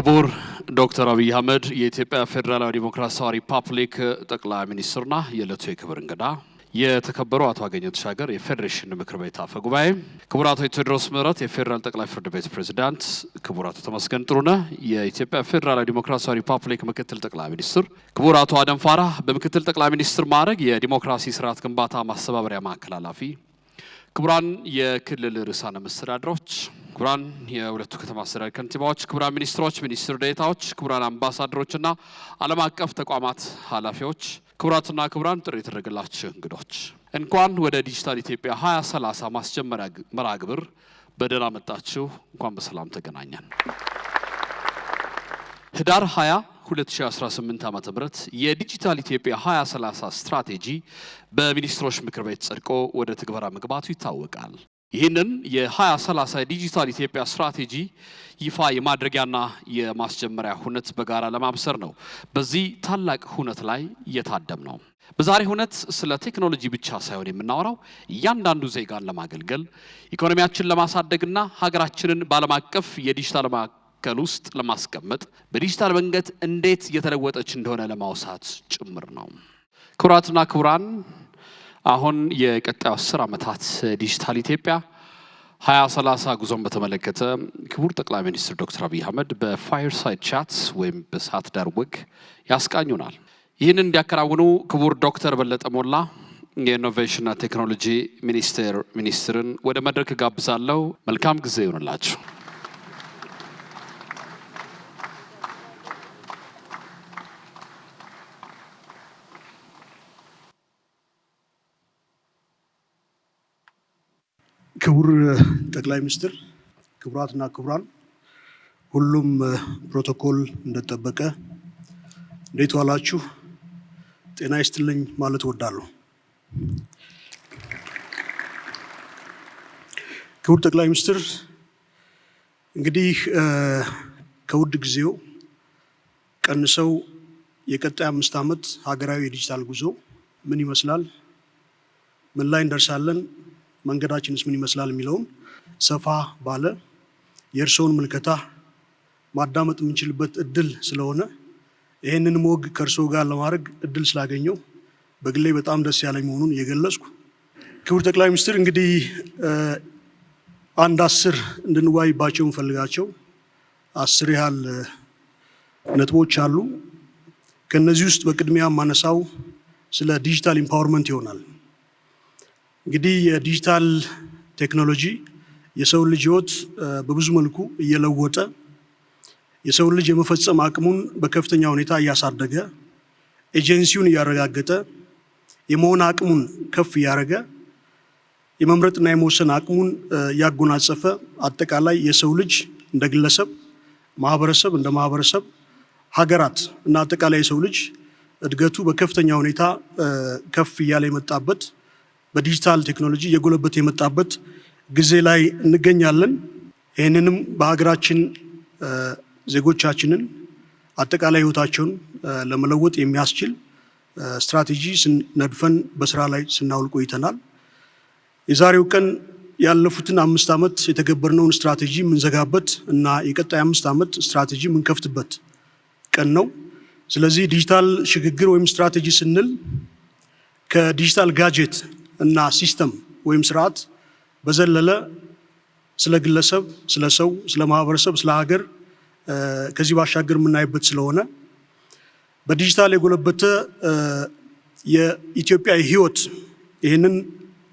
ክቡር ዶክተር አብይ አህመድ የኢትዮጵያ ፌደራላዊ ዲሞክራሲያዊ ሪፐብሊክ ጠቅላይ ሚኒስትርና የዕለቱ የክብር እንግዳ የተከበሩ አቶ አገኘሁ ተሻገር የፌዴሬሽን ምክር ቤት አፈ ጉባኤ፣ ክቡር አቶ ቴዎድሮስ ምህረት የፌደራል ጠቅላይ ፍርድ ቤት ፕሬዝዳንት፣ ክቡር አቶ ተመስገን ጥሩነህ የኢትዮጵያ ፌደራላዊ ዲሞክራሲያዊ ሪፐብሊክ ምክትል ጠቅላይ ሚኒስትር፣ ክቡር አቶ አደም ፋራህ በምክትል ጠቅላይ ሚኒስትር ማዕረግ የዲሞክራሲ ስርዓት ግንባታ ማስተባበሪያ ማዕከል ኃላፊ፣ ክቡራን የክልል ርዕሳነ መስተዳድሮች፣ ክቡራን የሁለቱ ከተማ አስተዳደር ከንቲባዎች፣ ክቡራን ሚኒስትሮች፣ ሚኒስትር ዴኤታዎች፣ ክቡራን አምባሳደሮችና ዓለም አቀፍ ተቋማት ኃላፊዎች፣ ክቡራትና ክቡራን ጥሪ የተደረገላችሁ እንግዶች እንኳን ወደ ዲጂታል ኢትዮጵያ 2030 ማስጀመሪያ መርሃ ግብር በደህና መጣችሁ። እንኳን በሰላም ተገናኘን። ህዳር 20 2018 ዓ.ም የዲጂታል ኢትዮጵያ 2030 ስትራቴጂ በሚኒስትሮች ምክር ቤት ጸድቆ ወደ ትግበራ መግባቱ ይታወቃል። ይህንን የ2030 ዲጂታል ኢትዮጵያ ስትራቴጂ ይፋ የማድረጊያና የማስጀመሪያ ሁነት በጋራ ለማብሰር ነው በዚህ ታላቅ ሁነት ላይ እየታደም ነው። በዛሬ ሁነት ስለ ቴክኖሎጂ ብቻ ሳይሆን የምናወራው እያንዳንዱ ዜጋን ለማገልገል ኢኮኖሚያችንን ለማሳደግና ሀገራችንን በዓለም አቀፍ የዲጂታል ማዕከል ውስጥ ለማስቀመጥ በዲጂታል መንገድ እንዴት እየተለወጠች እንደሆነ ለማውሳት ጭምር ነው። ክቡራትና ክቡራን አሁን የቀጣዩ 10 ዓመታት ዲጂታል ኢትዮጵያ 2030 ጉዞን በተመለከተ ክቡር ጠቅላይ ሚኒስትር ዶክተር አብይ አህመድ በፋየርሳይድ ቻት ወይም በሰዓት ዳር ወግ ያስቃኙናል። ይህንን እንዲያከናውኑ ክቡር ዶክተር በለጠ ሞላ የኢኖቬሽንና ቴክኖሎጂ ሚኒስትርን ወደ መድረክ ጋብዛለሁ። መልካም ጊዜ ይሁንላችሁ። ክቡር ጠቅላይ ሚኒስትር፣ ክቡራትና ክቡራን፣ ሁሉም ፕሮቶኮል እንደተጠበቀ እንዴት ዋላችሁ? ጤና ይስጥልኝ ማለት እወዳለሁ። ክቡር ጠቅላይ ሚኒስትር፣ እንግዲህ ከውድ ጊዜው ቀንሰው የቀጣይ 5 ዓመት ሀገራዊ የዲጂታል ጉዞ ምን ይመስላል፣ ምን ላይ እንደርሳለን፣ መንገዳችንስ ምን ይመስላል የሚለውን ሰፋ ባለ የእርስዎን ምልከታ ማዳመጥ የምንችልበት እድል ስለሆነ ይህንንም ወግ ከእርስዎ ጋር ለማድረግ እድል ስላገኘው በግሌ በጣም ደስ ያለኝ መሆኑን እየገለጽኩ፣ ክቡር ጠቅላይ ሚኒስትር፣ እንግዲህ አንድ 10 እንድንወያይባቸው እንፈልጋቸው 10 ያህል ነጥቦች አሉ። ከነዚህ ውስጥ በቅድሚያ ማነሳው ስለ ዲጂታል ኢምፓወርመንት ይሆናል። እንግዲህ የዲጂታል ቴክኖሎጂ የሰው ልጅ ህይወት በብዙ መልኩ እየለወጠ የሰው ልጅ የመፈጸም አቅሙን በከፍተኛ ሁኔታ እያሳደገ ኤጀንሲውን እያረጋገጠ የመሆን አቅሙን ከፍ እያደረገ የመምረጥና የመወሰን አቅሙን እያጎናጸፈ አጠቃላይ የሰው ልጅ እንደ ግለሰብ፣ ማህበረሰብ እንደ ማህበረሰብ፣ ሀገራት እና አጠቃላይ የሰው ልጅ እድገቱ በከፍተኛ ሁኔታ ከፍ እያለ የመጣበት በዲጂታል ቴክኖሎጂ እየጎለበተ የመጣበት ጊዜ ላይ እንገኛለን። ይህንንም በሀገራችን ዜጎቻችንን አጠቃላይ ህይወታቸውን ለመለወጥ የሚያስችል ስትራቴጂ ነድፈን በስራ ላይ ስናውል ቆይተናል። የዛሬው ቀን ያለፉትን 5 ዓመት የተገበርነውን ስትራቴጂ የምንዘጋበት እና የቀጣይ 5 ዓመት ስትራቴጂ የምንከፍትበት ቀን ነው። ስለዚህ ዲጂታል ሽግግር ወይም ስትራቴጂ ስንል ከዲጂታል ጋጀት እና ሲስተም ወይም ስርዓት በዘለለ ስለ ግለሰብ፣ ስለ ሰው፣ ስለ ማህበረሰብ፣ ስለ ሀገር ከዚህ ባሻገር የምናይበት ስለሆነ በዲጂታል የጎለበተ የኢትዮጵያ ህይወት ይህንን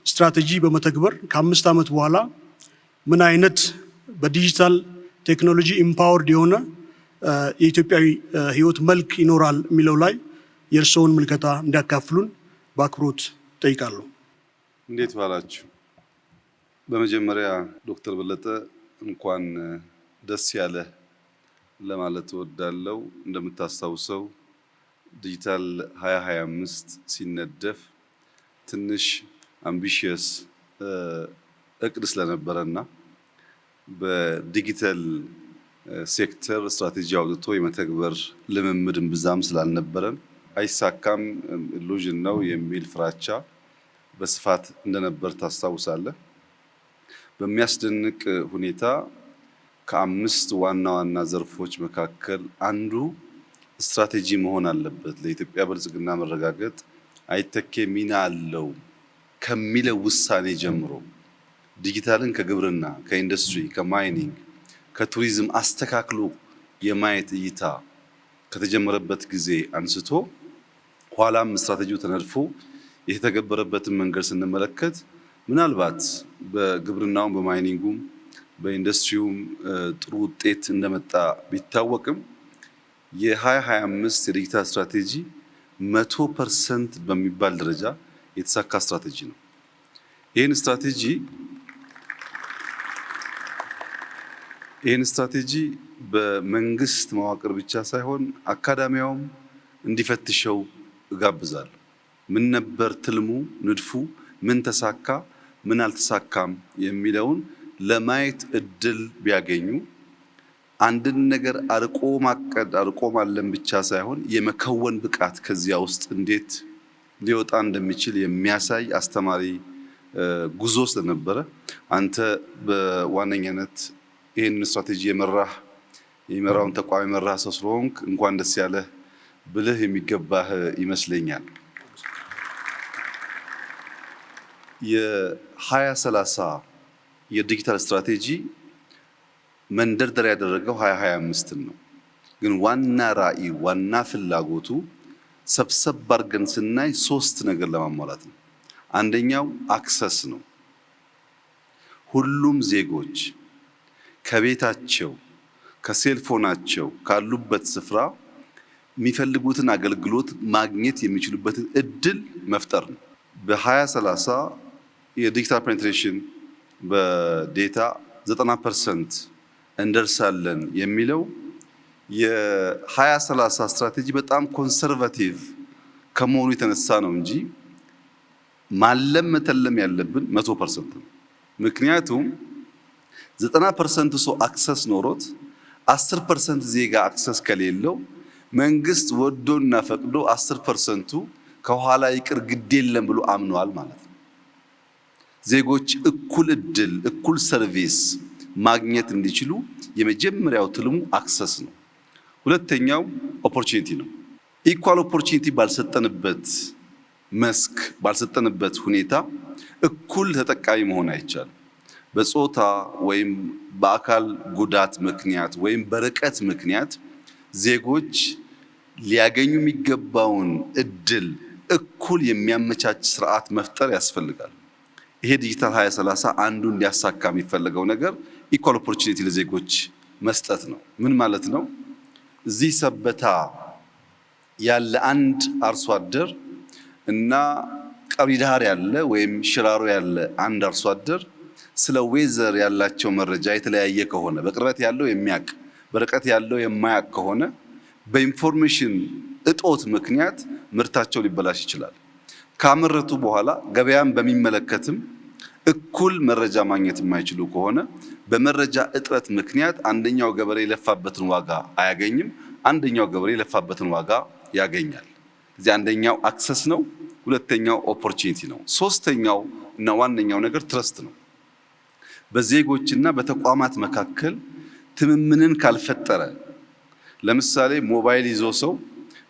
ስትራቴጂ በመተግበር ከ5 ዓመት በኋላ ምን አይነት በዲጂታል ቴክኖሎጂ ኢምፓወርድ የሆነ የኢትዮጵያዊ ህይወት መልክ ይኖራል የሚለው ላይ የእርስዎን ምልከታ እንዲያካፍሉን በአክብሮት ጠይቃለሁ። እንዴት ዋላችሁ? በመጀመሪያ ዶክተር በለጠ እንኳን ደስ ያለ ለማለት እወዳለሁ። እንደምታስታውሰው ዲጂታል 2025 ሲነደፍ ትንሽ አምቢሽየስ እቅድ ስለነበረና በዲጂታል ሴክተር ስትራቴጂ አውጥቶ የመተግበር ልምምድ ብዛም ስላልነበረን አይሳካም፣ ኢሉዥን ነው የሚል ፍራቻ በስፋት እንደነበር ታስታውሳለህ። በሚያስደንቅ ሁኔታ ከአምስት ዋና ዋና ዘርፎች መካከል አንዱ ስትራቴጂ መሆን አለበት። ለኢትዮጵያ ብልጽግና መረጋገጥ አይተኬ ሚና አለው ከሚለው ውሳኔ ጀምሮ ዲጂታልን ከግብርና፣ ከኢንዱስትሪ፣ ከማይኒንግ፣ ከቱሪዝም አስተካክሎ የማየት እይታ ከተጀመረበት ጊዜ አንስቶ ኋላም ስትራቴጂው ተነድፎ የተተገበረበትን መንገድ ስንመለከት ምናልባት በግብርናውም በማይኒንጉም በኢንዱስትሪውም ጥሩ ውጤት እንደመጣ ቢታወቅም የ2025 የዲጂታል ስትራቴጂ 100% በሚባል ደረጃ የተሳካ ስትራቴጂ ነው። ይህን ስትራቴጂ በመንግስት መዋቅር ብቻ ሳይሆን አካዳሚያውም እንዲፈትሸው እጋብዛለሁ። ምን ነበር ትልሙ፣ ንድፉ፣ ምን ተሳካ፣ ምን አልተሳካም የሚለውን ለማየት እድል ቢያገኙ አንድን ነገር አርቆ ማቀድ አርቆ ማለም ብቻ ሳይሆን የመከወን ብቃት ከዚያ ውስጥ እንዴት ሊወጣ እንደሚችል የሚያሳይ አስተማሪ ጉዞ ስለነበረ አንተ በዋነኛነት ይህን ስትራቴጂ የመራውን ተቋም የመራህ ሰው ስለሆንክ እንኳን ደስ ያለህ ብልህ የሚገባህ ይመስለኛል። የ2030 የዲጂታል ስትራቴጂ መንደርደሪያ ያደረገው 2025 ነው። ግን ዋና ራዕይ ዋና ፍላጎቱ ሰብሰብ አድርገን ስናይ 3 ነገር ለማሟላት ነው። አንደኛው አክሰስ ነው። ሁሉም ዜጎች ከቤታቸው ከሴልፎናቸው ካሉበት ስፍራ የሚፈልጉትን አገልግሎት ማግኘት የሚችሉበትን እድል መፍጠር ነው። በ2030 የዲጂታል ፔኔትሬሽን በዴታ 90% እንደርሳለን የሚለው የ2030 ስትራቴጂ በጣም ኮንሰርቫቲቭ ከመሆኑ የተነሳ ነው እንጂ ማለም መተለም ያለብን 100% ነው። ምክንያቱም 90% ሰው አክሰስ ኖሮት 10% ዜጋ አክሰስ ከሌለው መንግስት ወዶና ፈቅዶ 10%ቱ ከኋላ ይቅር ግድ የለም ብሎ አምኗል ማለት ነው። ዜጎች እኩል እድል እኩል ሰርቪስ ማግኘት እንዲችሉ የመጀመሪያው ትልሙ አክሰስ ነው። ሁለተኛው ኦፖርቹኒቲ ነው። ኢኳል ኦፖርቹኒቲ ባልሰጠንበት መስክ ባልሰጠንበት ሁኔታ እኩል ተጠቃሚ መሆን አይቻልም። በጾታ ወይም በአካል ጉዳት ምክንያት ወይም በርቀት ምክንያት ዜጎች ሊያገኙ የሚገባውን እድል እኩል የሚያመቻች ስርዓት መፍጠር ያስፈልጋል። ይሄ ዲጂታል 2030 አንዱ እንዲያሳካ የሚፈለገው ነገር ኢኳል ኦፖርቹኒቲ ለዜጎች መስጠት ነው። ምን ማለት ነው? እዚህ ሰበታ ያለ አንድ አርሶ አደር እና ቀብሪ ዳህር ያለ ወይም ሽራሮ ያለ አንድ አርሶ አደር ስለ ዌዘር ያላቸው መረጃ የተለያየ ከሆነ በቅርበት ያለው የሚያውቅ በርቀት ያለው የማያውቅ ከሆነ በኢንፎርሜሽን እጦት ምክንያት ምርታቸው ሊበላሽ ይችላል። ካመረቱ በኋላ ገበያን በሚመለከትም እኩል መረጃ ማግኘት የማይችሉ ከሆነ በመረጃ እጥረት ምክንያት አንደኛው ገበሬ የለፋበትን ዋጋ አያገኝም፣ አንደኛው ገበሬ የለፋበትን ዋጋ ያገኛል። እዚህ አንደኛው አክሰስ ነው፣ ሁለተኛው ኦፖርቹኒቲ ነው። ሶስተኛው እና ዋነኛው ነገር ትረስት ነው። በዜጎችና በተቋማት መካከል ትምምንን ካልፈጠረ ለምሳሌ ሞባይል ይዞ ሰው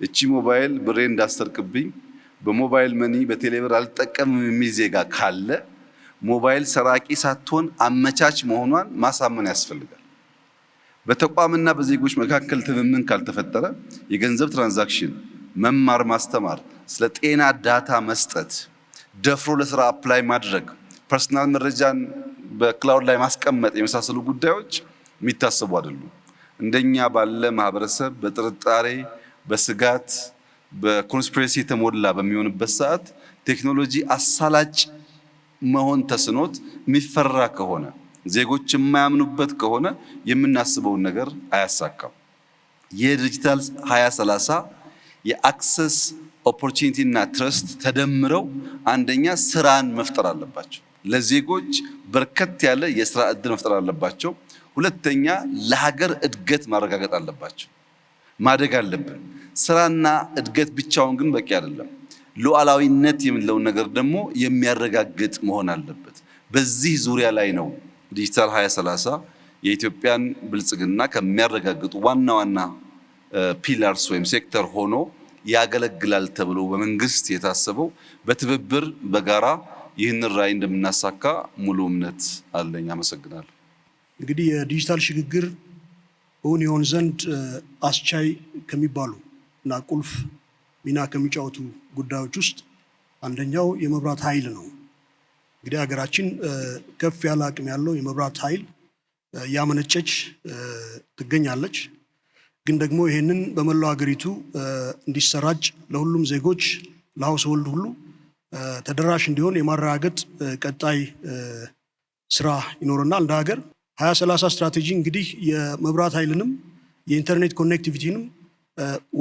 እቺ ሞባይል ብሬ እንዳሰርቅብኝ በሞባይል መኒ በቴሌብር አልጠቀምም የሚል ዜጋ ካለ ሞባይል ሰራቂ ሳትሆን አመቻች መሆኗን ማሳመን ያስፈልጋል። በተቋምና በዜጎች መካከል ትምምን ካልተፈጠረ የገንዘብ ትራንዛክሽን፣ መማር ማስተማር፣ ስለ ጤና ዳታ መስጠት፣ ደፍሮ ለስራ አፕላይ ማድረግ፣ ፐርሰናል መረጃን በክላውድ ላይ ማስቀመጥ የመሳሰሉ ጉዳዮች የሚታሰቡ አይደሉም። እንደኛ ባለ ማህበረሰብ በጥርጣሬ በስጋት በኮንስፒሬሲ የተሞላ በሚሆንበት ሰዓት ቴክኖሎጂ አሳላጭ መሆን ተስኖት የሚፈራ ከሆነ ዜጎች የማያምኑበት ከሆነ የምናስበውን ነገር አያሳካም። የዲጂታል 2030 የአክሰስ ኦፖርቹኒቲ እና ትረስት ተደምረው አንደኛ ስራን መፍጠር አለባቸው። ለዜጎች በርከት ያለ የስራ እድል መፍጠር አለባቸው። ሁለተኛ ለሀገር እድገት ማረጋገጥ አለባቸው። ማደግ አለብን። ስራና እድገት ብቻውን ግን በቂ አይደለም። ሉዓላዊነት የምንለው ነገር ደግሞ የሚያረጋግጥ መሆን አለበት። በዚህ ዙሪያ ላይ ነው ዲጂታል 2030 የኢትዮጵያን ብልጽግና ከሚያረጋግጡ ዋና ዋና ፒላርስ ወይም ሴክተር ሆኖ ያገለግላል ተብሎ በመንግስት የታሰበው በትብብር በጋራ ይህንን ራዕይ እንደምናሳካ ሙሉ እምነት አለኝ። አመሰግናለሁ። እንግዲህ የዲጂታል ሽግግር እውን ይሆን ዘንድ አስቻይ ከሚባሉ እና ቁልፍ ሚና ከሚጫወቱ ጉዳዮች ውስጥ አንደኛው የመብራት ኃይል ነው። እንግዲህ ሀገራችን ከፍ ያለ አቅም ያለው የመብራት ኃይል ያመነጨች ትገኛለች። ግን ደግሞ ይሄንን በመላው ሀገሪቱ እንዲሰራጭ ለሁሉም ዜጎች ለሀውስሆልድ ሁሉ ተደራሽ እንዲሆን የማረጋገጥ ቀጣይ ስራ ይኖርናል። እንደ ሀገር 2030 ስትራቴጂ እንግዲህ የመብራት ኃይልንም የኢንተርኔት ኮኔክቲቪቲንም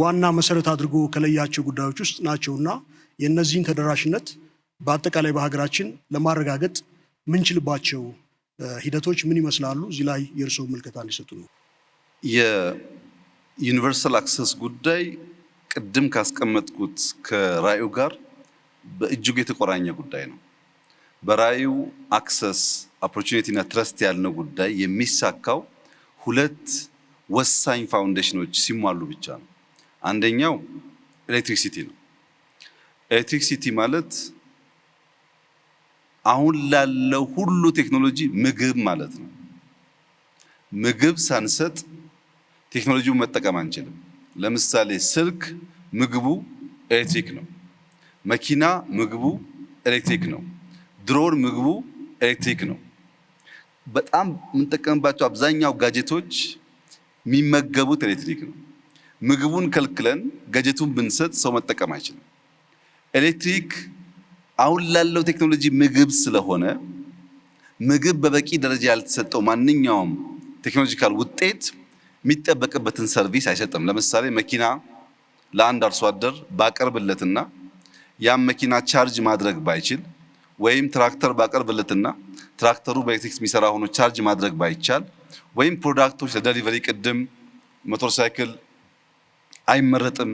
ዋና መሰረት አድርጎ ከለያቸው ጉዳዮች ውስጥ ናቸውና የእነዚህን ተደራሽነት በአጠቃላይ በሀገራችን ለማረጋገጥ ምንችልባቸው ሂደቶች ምን ይመስላሉ? እዚህ ላይ የእርስዎ ምልከታ እንዲሰጡ ነው። የዩኒቨርሳል አክሰስ ጉዳይ ቅድም ካስቀመጥኩት ከራዕዩ ጋር በእጅጉ የተቆራኘ ጉዳይ ነው። በራዕዩ አክሰስ ኦፖርቹኒቲ እና ትረስት ያልነው ጉዳይ የሚሳካው ሁለት ወሳኝ ፋውንዴሽኖች ሲሟሉ ብቻ ነው። አንደኛው ኤሌክትሪክሲቲ ነው። ኤሌክትሪክሲቲ ማለት አሁን ላለው ሁሉ ቴክኖሎጂ ምግብ ማለት ነው። ምግብ ሳንሰጥ ቴክኖሎጂውን መጠቀም አንችልም። ለምሳሌ ስልክ ምግቡ ኤሌክትሪክ ነው። መኪና ምግቡ ኤሌክትሪክ ነው። ድሮን ምግቡ ኤሌክትሪክ ነው። በጣም የምንጠቀምባቸው አብዛኛው ጋጀቶች የሚመገቡት ኤሌክትሪክ ነው። ምግቡን ከልክለን ጋጀቱን ብንሰጥ ሰው መጠቀም አይችልም። ኤሌክትሪክ አሁን ላለው ቴክኖሎጂ ምግብ ስለሆነ ምግብ በበቂ ደረጃ ያልተሰጠው ማንኛውም ቴክኖሎጂካል ውጤት የሚጠበቅበትን ሰርቪስ አይሰጥም። ለምሳሌ መኪና ለአንድ አርሶ አደር ባቀርብለትና ያም መኪና ቻርጅ ማድረግ ባይችል ወይም ትራክተር ባቀርብለትና ትራክተሩ በኤሌክትሪክ የሚሰራ ሆኖ ቻርጅ ማድረግ ባይቻል ወይም ፕሮዳክቶች ለዴሊቨሪ ቅድም ሞተር ሳይክል አይመረጥም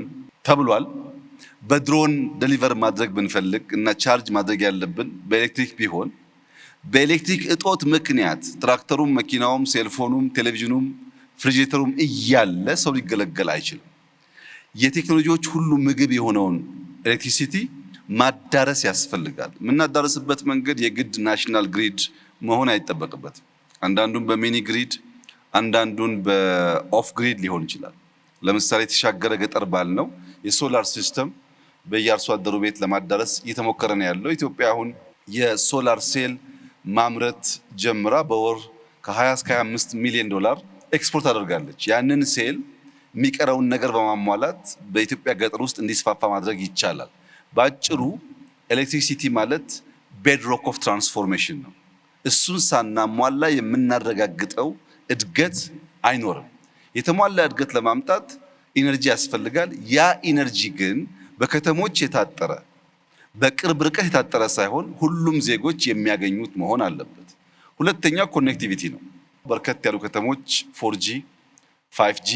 ተብሏል። በድሮን ዴሊቨር ማድረግ ብንፈልግ እና ቻርጅ ማድረግ ያለብን በኤሌክትሪክ ቢሆን በኤሌክትሪክ እጦት ምክንያት ትራክተሩም፣ መኪናውም፣ ሴልፎኑም፣ ቴሌቪዥኑም፣ ፍሪጅተሩም እያለ ሰው ሊገለገል አይችልም። የቴክኖሎጂዎች ሁሉ ምግብ የሆነውን ኤሌክትሪሲቲ ማዳረስ ያስፈልጋል። የምናዳረስበት መንገድ የግድ ናሽናል ግሪድ መሆን አይጠበቅበትም። አንዳንዱን በሚኒ ግሪድ፣ አንዳንዱን በኦፍ ግሪድ ሊሆን ይችላል። ለምሳሌ የተሻገረ ገጠር ባልነው የሶላር ሲስተም በየአርሶ አደሩ ቤት ለማዳረስ እየተሞከረ ነው ያለው። ኢትዮጵያ አሁን የሶላር ሴል ማምረት ጀምራ በወር ከ20 እስከ 25 ሚሊዮን ዶላር ኤክስፖርት አድርጋለች። ያንን ሴል የሚቀረውን ነገር በማሟላት በኢትዮጵያ ገጠር ውስጥ እንዲስፋፋ ማድረግ ይቻላል። ባጭሩ ኤሌክትሪሲቲ ማለት ቤድሮክ ኦፍ ትራንስፎርሜሽን ነው። እሱን ሳናሟላ የምናረጋግጠው እድገት አይኖርም። የተሟላ እድገት ለማምጣት ኢነርጂ ያስፈልጋል። ያ ኢነርጂ ግን በከተሞች የታጠረ በቅርብ ርቀት የታጠረ ሳይሆን ሁሉም ዜጎች የሚያገኙት መሆን አለበት። ሁለተኛው ኮኔክቲቪቲ ነው። በርከት ያሉ ከተሞች 4G 5G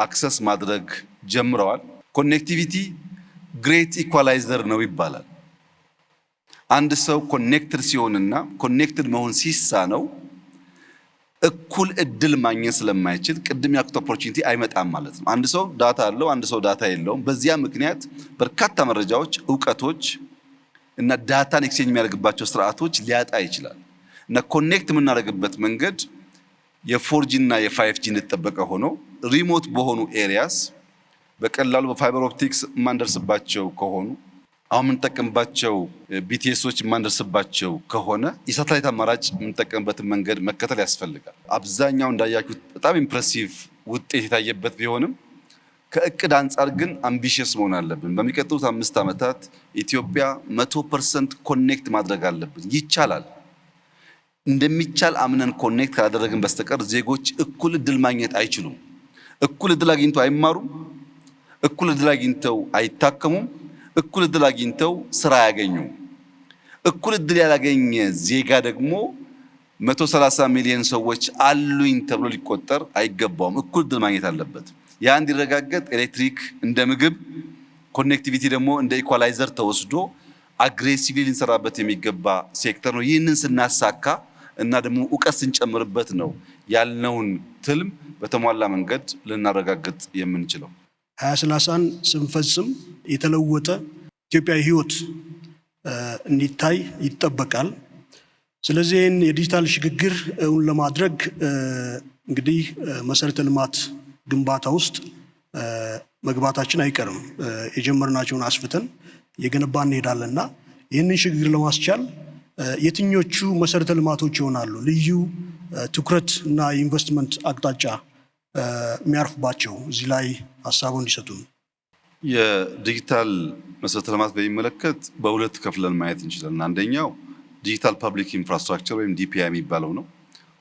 አክሰስ ማድረግ ጀምረዋል። ኮኔክቲቪቲ ግሬት ኢኳላይዘር ነው ይባላል። አንድ ሰው ኮኔክትድ ሲሆንና ኮኔክትድ መሆን ሲሳነው እኩል እድል ማግኘት ስለማይችል ቅድም ያልኩት ኦፖርቹኒቲ አይመጣም ማለት ነው። አንድ ሰው ዳታ አለው፣ አንድ ሰው ዳታ የለውም። በዚያ ምክንያት በርካታ መረጃዎች፣ እውቀቶች እና ዳታን ኤክስቼንጅ የሚያደርግባቸው ስርዓቶች ሊያጣ ይችላል። እና ኮኔክት የምናደርግበት መንገድ የ4G እና የ5G እንደተጠበቀ ሆኖ ሪሞት በሆኑ ኤሪያስ በቀላሉ በፋይበር ኦፕቲክስ የማንደርስባቸው ከሆኑ አሁን የምንጠቀምባቸው ቢቲኤሶች የማንደርስባቸው ከሆነ የሳተላይት አማራጭ የምንጠቀምበትን መንገድ መከተል ያስፈልጋል። አብዛኛው እንዳያችሁት በጣም ኢምፕሬሲቭ ውጤት የታየበት ቢሆንም ከእቅድ አንጻር ግን አምቢሽየስ መሆን አለብን። በሚቀጥሉት 5 ዓመታት ኢትዮጵያ 100% ኮኔክት ማድረግ አለብን። ይቻላል። እንደሚቻል አምነን ኮኔክት ካላደረግን በስተቀር ዜጎች እኩል እድል ማግኘት አይችሉም። እኩል እድል አግኝተው አይማሩም። እኩል እድል አግኝተው አይታከሙም። እኩል እድል አግኝተው ስራ አያገኙም። እኩል እድል ያላገኘ ዜጋ ደግሞ 130 ሚሊዮን ሰዎች አሉኝ ተብሎ ሊቆጠር አይገባውም። እኩል እድል ማግኘት አለበት። ያ እንዲረጋገጥ ኤሌክትሪክ እንደ ምግብ፣ ኮኔክቲቪቲ ደግሞ እንደ ኢኳላይዘር ተወስዶ አግሬሲቭሊ ልንሰራበት የሚገባ ሴክተር ነው። ይህንን ስናሳካ እና ደግሞ እውቀት ስንጨምርበት ነው ያልነውን ትልም በተሟላ መንገድ ልናረጋግጥ የምንችለው። 2030ን ስንፈጽም የተለወጠ ኢትዮጵያዊ ህይወት እንዲታይ ይጠበቃል። ስለዚህ ይህን የዲጂታል ሽግግር እውን ለማድረግ እንግዲህ መሰረተ ልማት ግንባታ ውስጥ መግባታችን አይቀርም። የጀመርናቸውን አስፍተን የገነባ እንሄዳለንና ይህንን ሽግግር ለማስቻል የትኞቹ መሰረተ ልማቶች ይሆናሉ ልዩ ትኩረት እና ኢንቨስትመንት አቅጣጫ የሚያርፍባቸው? እዚህ ላይ ሀሳቡን እንዲሰጡን። የዲጂታል መሰረተ ልማት በሚመለከት በሁለት ከፍለን ማየት እንችላለን። አንደኛው ዲጂታል ፐብሊክ ኢንፍራስትራክቸር ወይም ዲፒአይ የሚባለው ነው።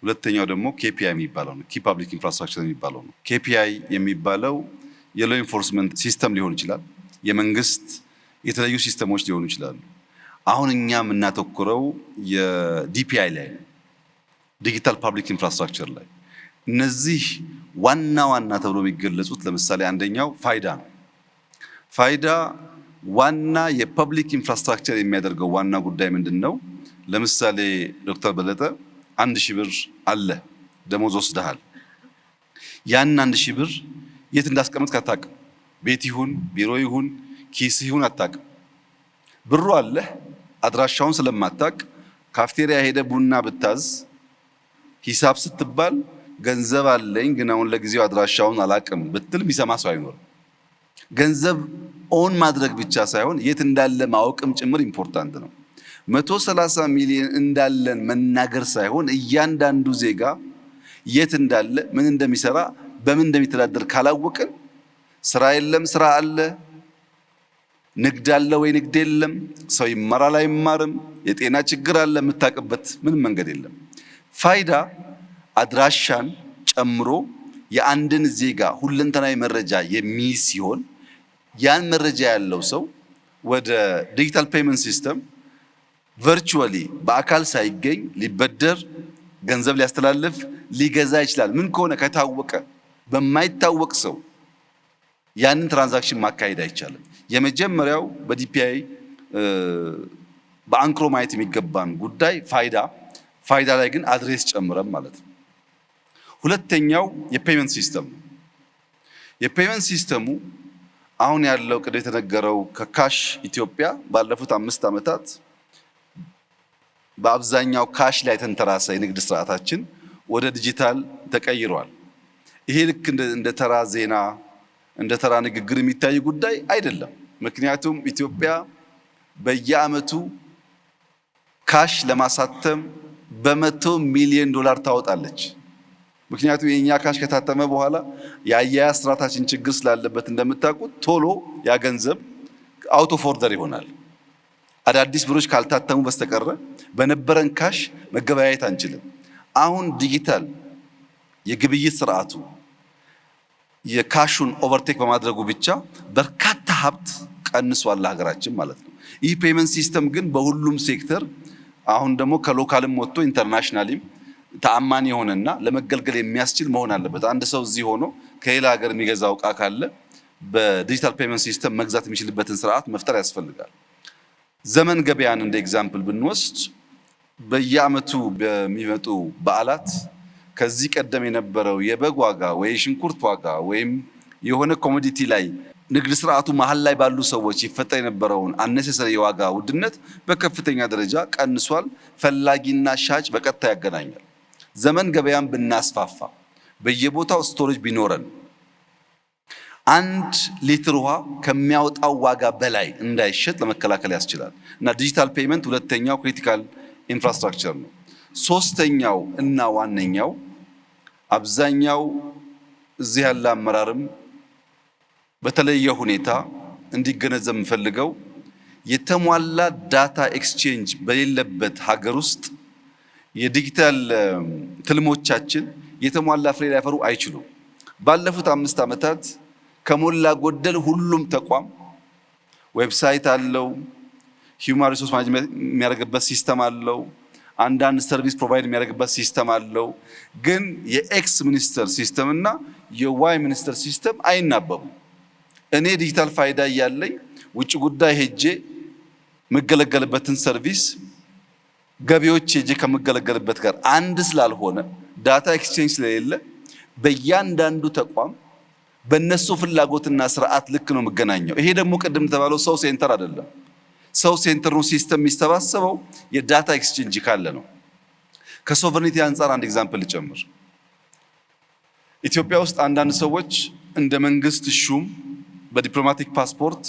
ሁለተኛው ደግሞ ኬፒአይ የሚባለው ነው፣ ኪ ፐብሊክ ኢንፍራስትራክቸር የሚባለው ነው። ኬፒአይ የሚባለው የሎ ኢንፎርስመንት ሲስተም ሊሆን ይችላል፣ የመንግስት የተለያዩ ሲስተሞች ሊሆኑ ይችላሉ። አሁን እኛ የምናተኩረው የዲፒአይ ላይ ነው፣ ዲጂታል ፐብሊክ ኢንፍራስትራክቸር ላይ። እነዚህ ዋና ዋና ተብሎ የሚገለጹት ለምሳሌ አንደኛው ፋይዳ ነው። ፋይዳ ዋና የፐብሊክ ኢንፍራስትራክቸር የሚያደርገው ዋና ጉዳይ ምንድን ነው? ለምሳሌ ዶክተር በለጠ 1000 ብር አለ ደሞዝ ወስደሃል። ያን 1000 ብር የት እንዳስቀመጥክ አታውቅም። ቤት ይሁን ቢሮ ይሁን ኪስ ይሁን አታውቅም። ብሩ አለ፣ አድራሻውን ስለማታውቅ ካፍቴሪያ ሄደ ቡና ብታዝ ሂሳብ ስትባል ገንዘብ አለኝ ግን አሁን ለጊዜው አድራሻውን አላውቅም ብትል የሚሰማ ሰው አይኖርም። ገንዘብ ኦን ማድረግ ብቻ ሳይሆን የት እንዳለ ማወቅም ጭምር ኢምፖርታንት ነው። 130 ሚሊዮን እንዳለን መናገር ሳይሆን እያንዳንዱ ዜጋ የት እንዳለ፣ ምን እንደሚሰራ፣ በምን እንደሚተዳደር ካላወቅን ስራ የለም ስራ አለ፣ ንግድ አለ ወይ ንግድ የለም፣ ሰው ይማራል አይማርም፣ የጤና ችግር አለ፣ የምታውቅበት ምንም መንገድ የለም። ፋይዳ አድራሻን ጨምሮ የአንድን ዜጋ ሁለንተናዊ መረጃ የሚይዝ ሲሆን ያን መረጃ ያለው ሰው ወደ ዲጂታል ፔመንት ሲስተም ቨርቹዋሊ በአካል ሳይገኝ ሊበደር፣ ገንዘብ ሊያስተላልፍ፣ ሊገዛ ይችላል። ምን ከሆነ ከታወቀ በማይታወቅ ሰው ያንን ትራንዛክሽን ማካሄድ አይቻልም። የመጀመሪያው በዲፒአይ በአንክሮ ማየት የሚገባን ጉዳይ ፋይዳ ላይ ግን አድሬስ ጨምረን ማለት ነው። ሁለተኛው የፔመንት ሲስተም ነው። የፔመንት ሲስተሙ አሁን ያለው ቅድም የተነገረው ከካሽ ኢትዮጵያ ባለፉት 5 ዓመታት በአብዛኛው ካሽ ላይ ተንተራሰ የንግድ ስርዓታችን ወደ ዲጂታል ተቀይሯል። ይሄ ልክ እንደ ተራ ዜና እንደ ተራ ንግግር የሚታይ ጉዳይ አይደለም። ምክንያቱም ኢትዮጵያ በየዓመቱ ካሽ ለማሳተም በ100 ሚሊዮን ዶላር ታወጣለች። ምክንያቱም የኛ ካሽ ከታተመ በኋላ የአያያዝ ስርዓታችን ችግር ስላለበት እንደምታውቁት ቶሎ ያ ገንዘብ አውት ኦፍ ኦርደር ይሆናል። አዳዲስ ብሮች ካልታተሙ በስተቀረ በነበረን ካሽ መገበያየት አንችልም። አሁን ዲጂታል የግብይት ስርዓቱ የካሹን ኦቨርቴክ በማድረጉ ብቻ በርካታ ሀብት ቀንሷል ለሀገራችን ማለት ነው። ይህ ፔመንት ሲስተም ግን በሁሉም ሴክተር አሁን ደግሞ ከሎካልም ወጥቶ ኢንተርናሽናሊም ተአማኒ የሆነና ለመገልገል የሚያስችል መሆን አለበት። አንድ ሰው እዚህ ሆኖ ከሌላ ሀገር የሚገዛው ዕቃ ካለ በዲጂታል ፔመንት ሲስተም መግዛት የሚችልበትን ስርዓት መፍጠር ያስፈልጋል። ዘመን ገበያን እንደ ኤግዛምፕል ብንወስድ በየዓመቱ በሚመጡ በዓላት ከዚህ ቀደም የነበረው የበግ ዋጋ ወይ የሽንኩርት ዋጋ ወይም የሆነ ኮሞዲቲ ላይ ንግድ ስርዓቱ መሀል ላይ ባሉ ሰዎች ይፈጠር የነበረውን አነሰሰሪ የዋጋ ውድነት በከፍተኛ ደረጃ ቀንሷል። ፈላጊና ሻጭ በቀጥታ ያገናኛል። ዘመን ገበያን ብናስፋፋ በየቦታው ስቶሬጅ ቢኖረን 1 ሊትር ውሃ ከሚያወጣው ዋጋ በላይ እንዳይሸጥ ለመከላከል ያስችላል እና ዲጂታል ፔመንት ሁለተኛው ክሪቲካል ኢንፍራስትራክቸር ነው። ሶስተኛው እና ዋነኛው አብዛኛው እዚህ ያለ አመራርም በተለየ ሁኔታ እንዲገነዘብ የምፈልገው የተሟላ ዳታ ኤክስቼንጅ በሌለበት ሀገር ውስጥ የዲጂታል ትልሞቻችን የተሟላ ፍሬ ሊያፈሩ አይችሉም። ባለፉት 5 ዓመታት ከሞላ ጎደል ሁሉም ተቋም ዌብሳይት አለው፣ ሂውማን ሪሶርስ ማኔጅመንት የሚያደርግበት ሲስተም አለው፣ አንዳንድ ሰርቪስ ፕሮቫይድ የሚያደርግበት ሲስተም አለው። ግን የኤክስ ሚኒስተር ሲስተም እና የዋይ ሚኒስተር ሲስተም አይናበቡም። እኔ ዲጂታል ፋይዳ እያለኝ ውጭ ጉዳይ ሄጄ የምገለገልበትን ሰርቪስ ገቢዎች ሄጄ ከምገለገልበት ጋር አንድ ስላልሆነ ዳታ ኤክስቼንጅ ስለሌለ በእያንዳንዱ ተቋም በእነሱ ፍላጎትና ስርዓት ልክ ነው የምገናኘው። ይሄ ደግሞ ቅድም ተባለው ሰው ሴንተር አይደለም። ሰው ሴንተር ነው ሲስተም የሚሰባሰበው የዳታ ኤክስቼንጅ ካለ ነው። ከሶቨሬኒቲ አንጻር አንድ ኤግዛምፕል ልጨምር። ኢትዮጵያ ውስጥ አንዳንድ ሰዎች እንደ መንግስት ሹም በዲፕሎማቲክ ፓስፖርት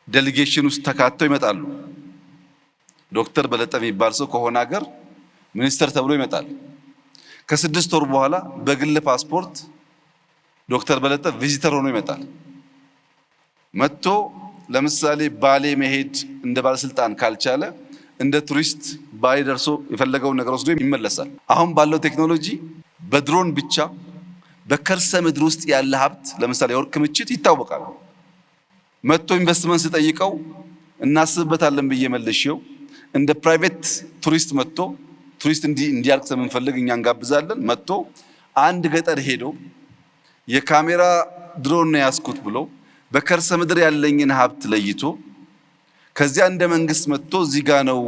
ዴሊጌሽን ውስጥ ተካተው ይመጣሉ። ዶክተር በለጠ የሚባል ሰው ከሆነ ሀገር ሚኒስተር ተብሎ ይመጣል። ከ6 ወር በኋላ በግል ፓስፖርት ዶክተር በለጠ ቪዚተር ሆኖ ይመጣል። መጥቶ ለምሳሌ ባሌ መሄድ እንደ ባለስልጣን ካልቻለ እንደ ቱሪስት ባሌ ደርሶ የፈለገውን ነገር ወስዶ ይመለሳል። አሁን ባለው ቴክኖሎጂ በድሮን ብቻ በከርሰ ምድር ውስጥ ያለ ሀብት ለምሳሌ የወርቅ ክምችት ይታወቃል። መጥቶ ኢንቨስትመንት ስጠይቀው እናስብበታለን ብዬ መልሼው እንደ ፕራይቬት ቱሪስት መጥቶ ቱሪስት እንዲያልቅ ስለምንፈልግ እኛ እንጋብዛለን። መጥቶ አንድ ገጠር ሄዶ የካሜራ ድሮን ነው ያስኩት ብሎ በከርሰ ምድር ያለኝን ሀብት ለይቶ ከዚያ እንደ መንግስት መጥቶ እዚህ ጋ ነው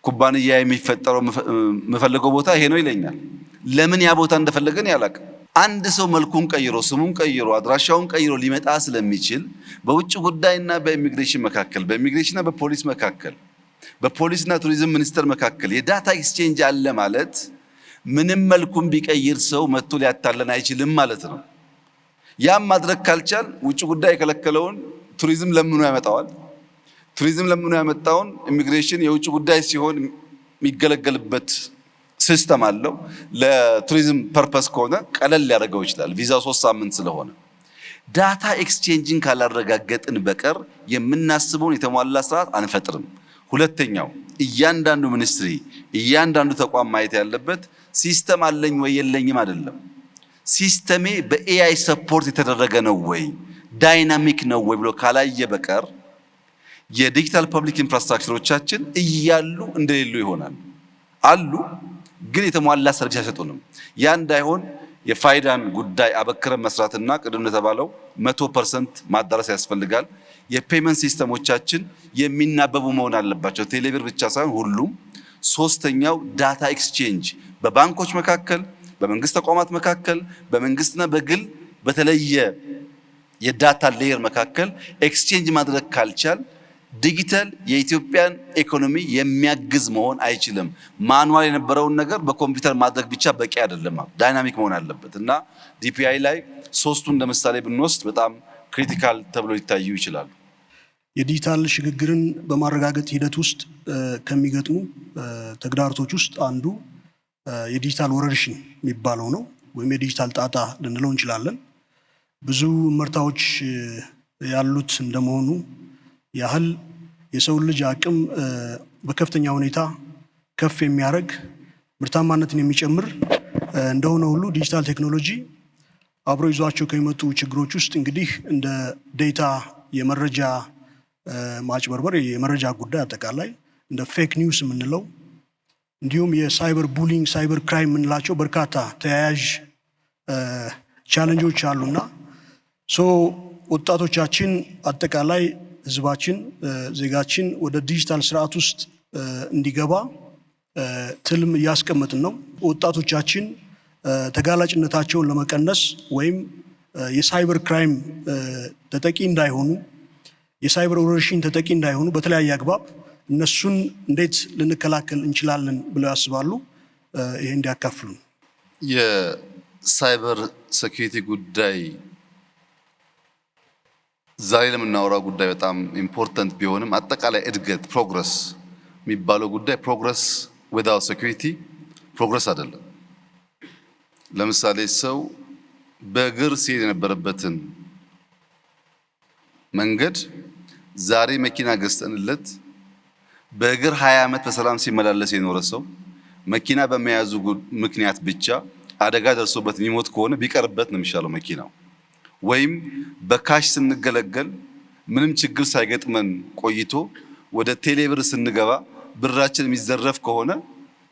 ኩባንያ የሚፈጠረው የምፈልገው ቦታ ይሄ ነው ይለኛል። ለምን ያ ቦታ እንደፈለገን ያላቅ። አንድ ሰው መልኩን ቀይሮ ስሙን ቀይሮ አድራሻውን ቀይሮ ሊመጣ ስለሚችል በውጭ ጉዳይና በኢሚግሬሽን መካከል በኢሚግሬሽንና በፖሊስ መካከል በፖሊስና ቱሪዝም ሚኒስቴር መካከል የዳታ ኤክስቼንጅ አለ ማለት ምንም መልኩን ቢቀይር ሰው መጥቶ ሊያታለን አይችልም ማለት ነው። ያም ማድረግ ካልቻል ውጭ ጉዳይ የከለከለውን ቱሪዝም ለምኑ ያመጣዋል። ቱሪዝም ለምኑ ያመጣውን ኢሚግሬሽን የውጭ ጉዳይ ሲሆን የሚገለገልበት ሲስተም አለው። ለቱሪዝም ፐርፐስ ከሆነ ቀለል ሊያደርገው ይችላል። ቪዛው 3 ሳምንት ስለሆነ ዳታ ኤክስቼንጅን ካላረጋገጥን በቀር የምናስበውን የተሟላ ስርዓት አንፈጥርም። ሁለተኛው እያንዳንዱ ሚኒስትሪ እያንዳንዱ ተቋም ማየት ያለበት ሲስተም አለኝ ወይ የለኝም አይደለም። ሲስተሜ በኤአይ ሰፖርት የተደረገ ነው ወይ ዳይናሚክ ነው ወይ ብሎ ካላየ በቀር የዲጂታል ፐብሊክ ኢንፍራስትራክቸሮቻችን እያሉ እንደሌሉ ይሆናል። አሉ ግን የተሟላ ሰርቪስ አይሰጡንም። ያ እንዳይሆን የፋይዳን ጉዳይ አበክረን መስራትና ቅድም እንደተባለው 100% ማዳረስ ያስፈልጋል። የፔመንት ሲስተሞቻችን የሚናበቡ መሆን አለባቸው። ቴሌብር ብቻ ሳይሆን ሁሉም። ሶስተኛው ዳታ ኤክስቼንጅ በባንኮች መካከል፣ በመንግስት ተቋማት መካከል፣ በመንግስትና በግል በተለየ የዳታ ሌየር መካከል ኤክስቼንጅ ማድረግ ካልቻል ዲጂታል የኢትዮጵያን ኢኮኖሚ የሚያግዝ መሆን አይችልም። ማኑዋል የነበረውን ነገር በኮምፒውተር ማድረግ ብቻ በቂ አይደለም። ዳይናሚክ መሆን አለበት እና ዲፒአይ ላይ ሶስቱን እንደምሳሌ ብንወስድ በጣም ክሪቲካል ተብሎ ሊታዩ ይችላሉ። የዲጂታል ሽግግርን በማረጋገጥ ሂደት ውስጥ ከሚገጥሙ ተግዳሮቶች ውስጥ አንዱ የዲጂታል ወረርሽኝ የሚባለው ነው፣ ወይም የዲጂታል ጣጣ ልንለው እንችላለን። ብዙ ምርታዎች ያሉት እንደመሆኑ ያህል የሰው ልጅ አቅም በከፍተኛ ሁኔታ ከፍ የሚያደርግ ምርታማነትን የሚጨምር እንደሆነ ሁሉ ዲጂታል ቴክኖሎጂ አብሮ ይዟቸው ከሚመጡ ችግሮች ውስጥ እንግዲህ እንደ ዴታ የመረጃ ማጭበርበር፣ የመረጃ ጉዳይ አጠቃላይ እንደ ፌክ ኒውስ የምንለው እንዲሁም የሳይበር ቡሊንግ፣ ሳይበር ክራይም የምንላቸው በርካታ ተያያዥ ቻሌንጆች አሉና ወጣቶቻችን አጠቃላይ ህዝባችን ዜጋችን ወደ ዲጂታል ስርዓት ውስጥ እንዲገባ ትልም እያስቀመጥን ነው። ወጣቶቻችን ተጋላጭነታቸውን ለመቀነስ ወይም የሳይበር ክራይም ተጠቂ እንዳይሆኑ፣ የሳይበር ወረርሽኝ ተጠቂ እንዳይሆኑ በተለያየ አግባብ እነሱን እንዴት ልንከላከል እንችላለን ብለው ያስባሉ? ይሄ እንዲያካፍሉ። የሳይበር ሴኩሪቲ ጉዳይ ዛሬ ለምናወራው ጉዳይ በጣም ኢምፖርታንት ቢሆንም አጠቃላይ እድገት ፕሮግረስ የሚባለው ጉዳይ ፕሮግረስ ዊዛውት ሴኩሪቲ ፕሮግረስ አይደለም። ለምሳሌ ሰው በእግር ሲሄድ የነበረበትን መንገድ ዛሬ መኪና ገዝተንለት በእግር 20 ዓመት በሰላም ሲመላለስ የኖረ ሰው መኪና በመያዙ ምክንያት ብቻ አደጋ ደርሶበት የሚሞት ከሆነ ቢቀርበት ነው የሚሻለው መኪናው። ወይም በካሽ ስንገለገል ምንም ችግር ሳይገጥመን ቆይቶ ወደ ቴሌብር ስንገባ ብራችን የሚዘረፍ ከሆነ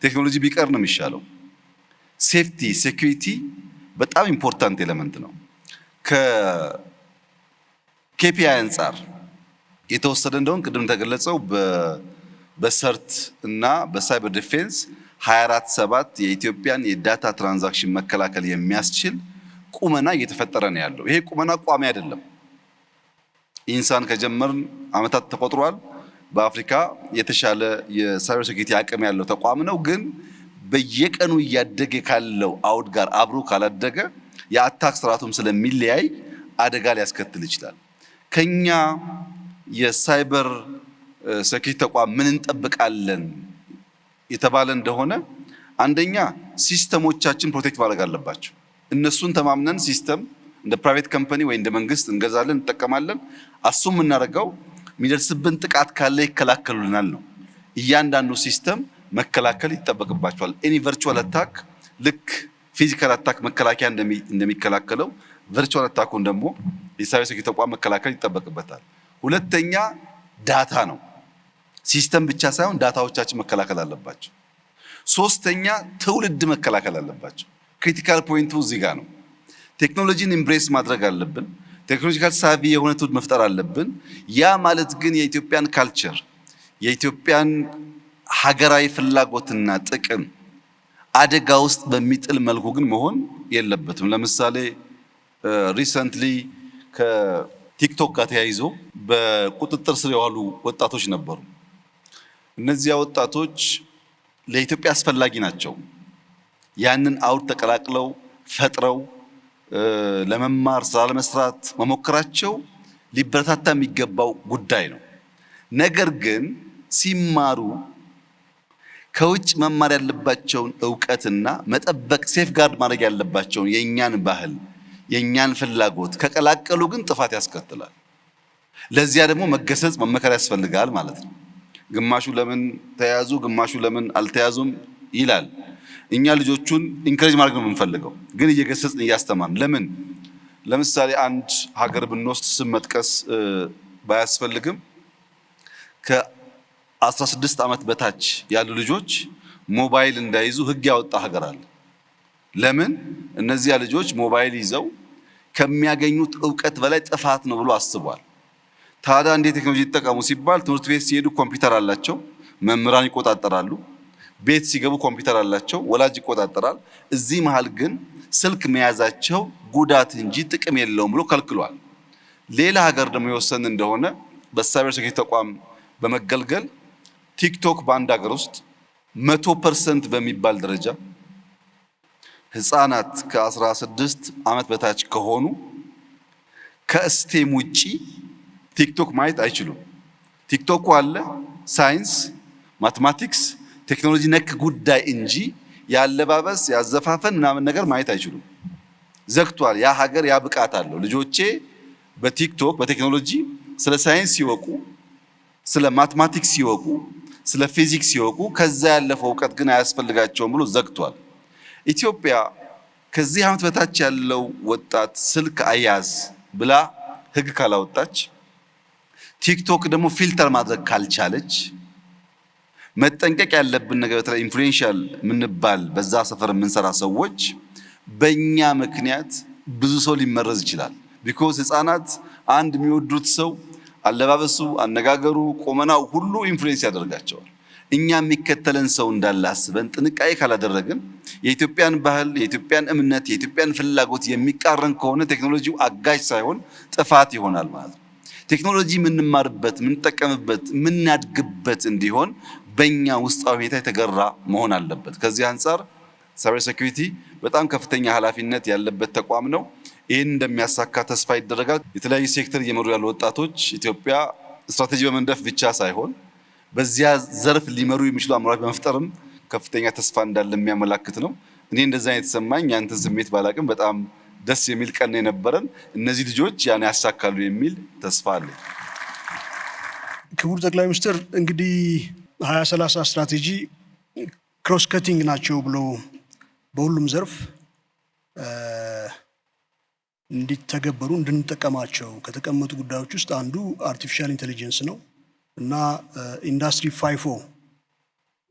ቴክኖሎጂ ቢቀር ነው የሚሻለው። ሴፍቲ ሴኩሪቲ በጣም ኢምፖርታንት ኤሌመንት ነው። ከኬፒአይ አንጻር የተወሰደ እንደሆነ ቅድም ተገለጸው በሰርት እና በሳይበር ዲፌንስ 24/7 የኢትዮጵያን የዳታ ትራንዛክሽን መከላከል የሚያስችል ቁመና እየተፈጠረ ነው ያለው። ይሄ ቁመና ቋሚ አይደለም። ኢንሳን ከጀመርን ዓመታት ተቆጥሯል። በአፍሪካ የተሻለ የሳይበር ሴኩሪቲ አቅም ያለው ተቋም ነው። ግን በየቀኑ እያደገ ካለው አውድ ጋር አብሮ ካላደገ የአታክ ስርዓቱም ስለሚለያይ አደጋ ሊያስከትል ይችላል። ከኛ የሳይበር ሴኩሪቲ ተቋም ምን እንጠብቃለን የተባለ እንደሆነ አንደኛ ሲስተሞቻችን ፕሮቴክት ማድረግ አለባቸው። እነሱን ተማምነን ሲስተም እንደ ፕራይቬት ካምፓኒ ወይ እንደ መንግስት እንገዛለን፣ እንጠቀማለን። አሱም የምናደርገው የሚደርስብን ጥቃት ካለ ይከላከሉልናል ነው። እያንዳንዱ ሲስተም መከላከል ይጠበቅባቸዋል። ኤኒ ቨርቹዋል አታክ ልክ ፊዚካል አታክ መከላከያ እንደሚከላከለው ቨርቹዋል አታኩን ደግሞ የሳይበር ሴኩሪቲ ተቋም መከላከል ይጠበቅበታል። ሁለተኛ ዳታ ነው። ሲስተም ብቻ ሳይሆን ዳታዎቻችን መከላከል አለባቸው። ሶስተኛ ትውልድ መከላከል አለባቸው። ክሪቲካል ፖይንቱ እዚህ ጋር ነው። ቴክኖሎጂን ኢምብሬስ ማድረግ አለብን። ቴክኖሎጂካል ሳቢ የሆነ ትውልድ መፍጠር አለብን። ያ ማለት ግን የኢትዮጵያን ካልቸር የኢትዮጵያን ሀገራዊ ፍላጎትና ጥቅም አደጋ ውስጥ በሚጥል መልኩ ግን መሆን የለበትም። ለምሳሌ ሪሰንትሊ ከቲክቶክ ጋር ተያይዞ በቁጥጥር ስር የዋሉ ወጣቶች ነበሩ። እነዚያ ወጣቶች ለኢትዮጵያ አስፈላጊ ናቸው። ያንን አውድ ተቀላቅለው ፈጥረው ለመማር ስራ ለመስራት መሞከራቸው ሊበረታታ የሚገባው ጉዳይ ነው። ነገር ግን ሲማሩ ከውጭ መማር ያለባቸውን ዕውቀትና መጠበቅ ሴፍጋርድ ማድረግ ያለባቸውን የእኛን ባህል የእኛን ፍላጎት ከቀላቀሉ ግን ጥፋት ያስከትላል። ለዚያ ደግሞ መገሰጽ መመከር ያስፈልጋል ማለት ነው። ግማሹ ለምን ተያዙ፣ ግማሹ ለምን አልተያዙም ይላል። እኛ ልጆቹን ኢንከሬጅ ማድረግ ነው የምንፈልገው፣ ግን እየገሰጽን እያስተማርን። ለምን ለምሳሌ አንድ ሀገር ብንወስድ ስም መጥቀስ ባያስፈልግም ከ16 ዓመት በታች ያሉ ልጆች ሞባይል እንዳይዙ ሕግ ያወጣ ሀገር አለ። ለምን እነዚያ ልጆች ሞባይል ይዘው ከሚያገኙት ዕውቀት በላይ ጥፋት ነው ብሎ አስቧል። ታዲያ እንዴት ቴክኖሎጂ ይጠቀሙ ሲባል ትምህርት ቤት ሲሄዱ ኮምፒውተር አላቸው፣ መምህራን ይቆጣጠራሉ። ቤት ሲገቡ ኮምፒውተር አላቸው፣ ወላጅ ይቆጣጠራል። እዚህ መሃል ግን ስልክ መያዛቸው ጉዳት እንጂ ጥቅም የለውም ብሎ ከልክሏል። ሌላ ሀገር ደግሞ የወሰን እንደሆነ በሳይበር ሴኩሪቲ ተቋም በመገልገል ቲክቶክ በአንድ ሀገር ውስጥ 100% በሚባል ደረጃ ህፃናት ከ16 ዓመት በታች ከሆኑ ከስቴም ውጪ ቲክቶክ ማየት አይችሉም። ቲክቶክ አለ ሳይንስ፣ ማቴማቲክስ፣ ቴክኖሎጂ ነክ ጉዳይ እንጂ ያለባበስ ያዘፋፈን ምናምን ነገር ማየት አይችሉም። ዘግቷል። ያ ሀገር ያ ብቃት አለው። ልጆቼ በቲክቶክ በቴክኖሎጂ ስለ ሳይንስ ሲወቁ፣ ስለ ማቴማቲክስ ሲወቁ፣ ስለ ፊዚክስ ሲወቁ ከዛ ያለፈው እውቀት ግን አያስፈልጋቸውም ብሎ ዘግቷል። ኢትዮጵያ ከዚህ ዓመት በታች ያለው ወጣት ስልክ አያዝ ብላ ህግ ካላወጣች፣ ቲክቶክ ደግሞ ፊልተር ማድረግ ካልቻለች፣ መጠንቀቅ ያለብን ነገር በተለይ ኢንፍሉዌንሻል ምንባል በዛ ሰፈር የምንሰራ ሰዎች በእኛ ምክንያት ብዙ ሰው ሊመረዝ ይችላል። ቢኮዝ ህፃናት አንድ የሚወዱት ሰው አለባበሱ፣ አነጋገሩ፣ ቁመናው ሁሉ ኢንፍሉዌንስ ያደርጋቸዋል። እኛ የሚከተለን ሰው እንዳለ አስበን ጥንቃቄ ካላደረግን የኢትዮጵያን ባህል፣ የኢትዮጵያን እምነት፣ የኢትዮጵያን ፍላጎት የሚቃረን ከሆነ ቴክኖሎጂው አጋዥ ሳይሆን ጥፋት ይሆናል ማለት ነው። ቴክኖሎጂ የምንማርበት፣ የምንጠቀምበት፣ የምናድግበት እንዲሆን በእኛ ውስጣዊ ሁኔታ የተገራ መሆን አለበት። ከዚህ አንጻር ሳይበር ሴኩሪቲ በጣም ከፍተኛ ኃላፊነት ያለበት ተቋም ነው። ይህን እንደሚያሳካ ተስፋ ይደረጋል። የተለያዩ ሴክተር እየመሩ ያሉ ወጣቶች ኢትዮጵያ ስትራቴጂ በመንደፍ ብቻ ሳይሆን በዚያ ዘርፍ ሊመሩ የሚችሉ አመራሮች በመፍጠርም ከፍተኛ ተስፋ እንዳለ የሚያመላክት ነው። እኔ እንደዛ የተሰማኝ ያንተን ስሜት ባላቅም በጣም ደስ የሚል ቀን የነበረን። እነዚህ ልጆች ያን ያሳካሉ የሚል ተስፋ አለ። ክቡር ጠቅላይ ሚኒስትር እንግዲህ 2030 ስትራቴጂ ክሮስ ከቲንግ ናቸው ብሎ በሁሉም ዘርፍ እንዲተገበሩ እንድንጠቀማቸው ከተቀመጡ ጉዳዮች ውስጥ አንዱ አርቲፊሻል ኢንቴሊጀንስ ነው እና ኢንዱስትሪ 5.0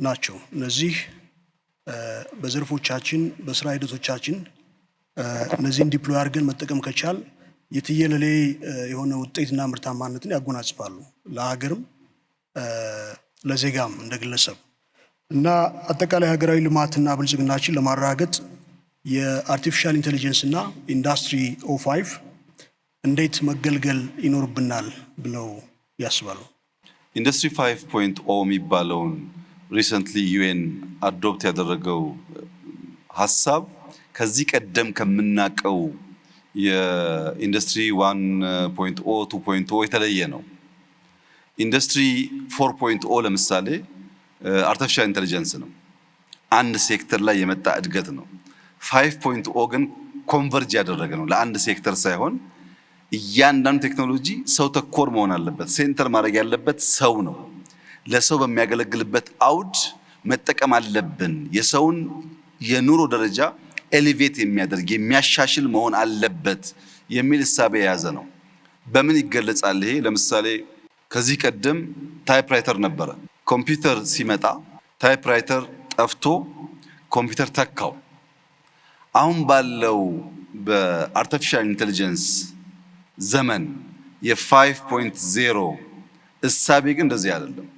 ናቸው። እነዚህ በዘርፎቻችን በስራ ሂደቶቻችን እነዚህን ዲፕሎይ አድርገን መጠቀም ከቻል የትየለሌ የሆነ ውጤትና ምርታማነትን ያጎናጽፋሉ፣ ለሀገርም ለዜጋም እንደ ግለሰብ። እና አጠቃላይ ሀገራዊ ልማትና ብልጽግናችን ለማረጋገጥ የአርቲፊሻል ኢንቴሊጀንስ እና ኢንዱስትሪ 05 እንዴት መገልገል ይኖርብናል ብለው ያስባሉ? ኢንዱስትሪ 5.0 የሚባለውን ሪሰንትሊ ዩኤን አዶፕት ያደረገው ሀሳብ ከዚህ ቀደም ከምናቀው የኢንዱስትሪ 1.0 2.0 የተለየ ነው። ኢንዱስትሪ 4.0 ለምሳሌ አርቲፊሻል ኢንተለጀንስ ነው፣ አንድ ሴክተር ላይ የመጣ እድገት ነው። 5.0 ግን ኮንቨርጅ ያደረገ ነው፣ ለአንድ ሴክተር ሳይሆን እያንዳንዱ ቴክኖሎጂ ሰው ተኮር መሆን አለበት። ሴንተር ማድረግ ያለበት ሰው ነው። ለሰው በሚያገለግልበት አውድ መጠቀም አለብን። የሰውን የኑሮ ደረጃ ኤሊቬት የሚያደርግ የሚያሻሽል መሆን አለበት የሚል እሳቤ የያዘ ነው። በምን ይገለጻል ይሄ? ለምሳሌ ከዚህ ቀደም ታይፕራይተር ነበረ። ኮምፒውተር ሲመጣ ታይፕራይተር ጠፍቶ ኮምፒውተር ተካው። አሁን ባለው በአርቲፊሻል ኢንተለጀንስ ዘመን የ5.0 እሳቤ ግን እንደዚህ አይደለም።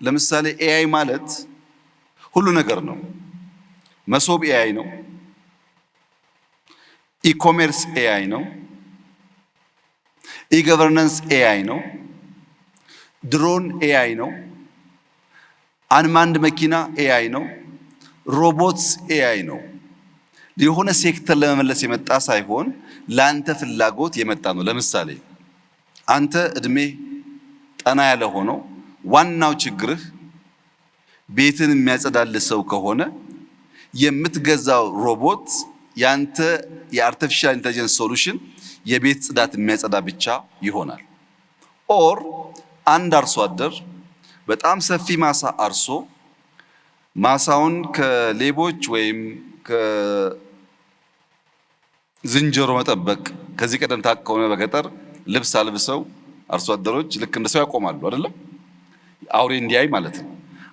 ለምሳሌ ኤአይ ማለት ሁሉ ነገር ነው። መሶብ ኤአይ ነው። ኢኮሜርስ ኤአይ ነው። ኢገቨርነንስ ኤአይ ነው። ድሮን ኤአይ ነው። አንማንድ መኪና ኤአይ ነው። ሮቦትስ ኤአይ ነው። የሆነ ሴክተር ለመመለስ የመጣ ሳይሆን ለአንተ ፍላጎት የመጣ ነው። ለምሳሌ አንተ እድሜ ጠና ያለ ሆኖ ዋናው ችግርህ ቤትን የሚያጸዳልህ ሰው ከሆነ የምትገዛው ሮቦት ያንተ የአርቲፊሻል ኢንተለጀንስ ሶሉሽን የቤት ጽዳት የሚያጸዳ ብቻ ይሆናል። ኦር አንድ አርሶ አደር በጣም ሰፊ ማሳ አርሶ ማሳውን ከሌቦች ወይም ከዝንጀሮ መጠበቅ ከዚህ ቀደም ታውቅ ከሆነ በገጠር ልብስ አልብሰው አርሶ አደሮች ልክ እንደ ሰው ያቆማሉ አይደለም? አውሬ እንዲያይ ማለት ነው።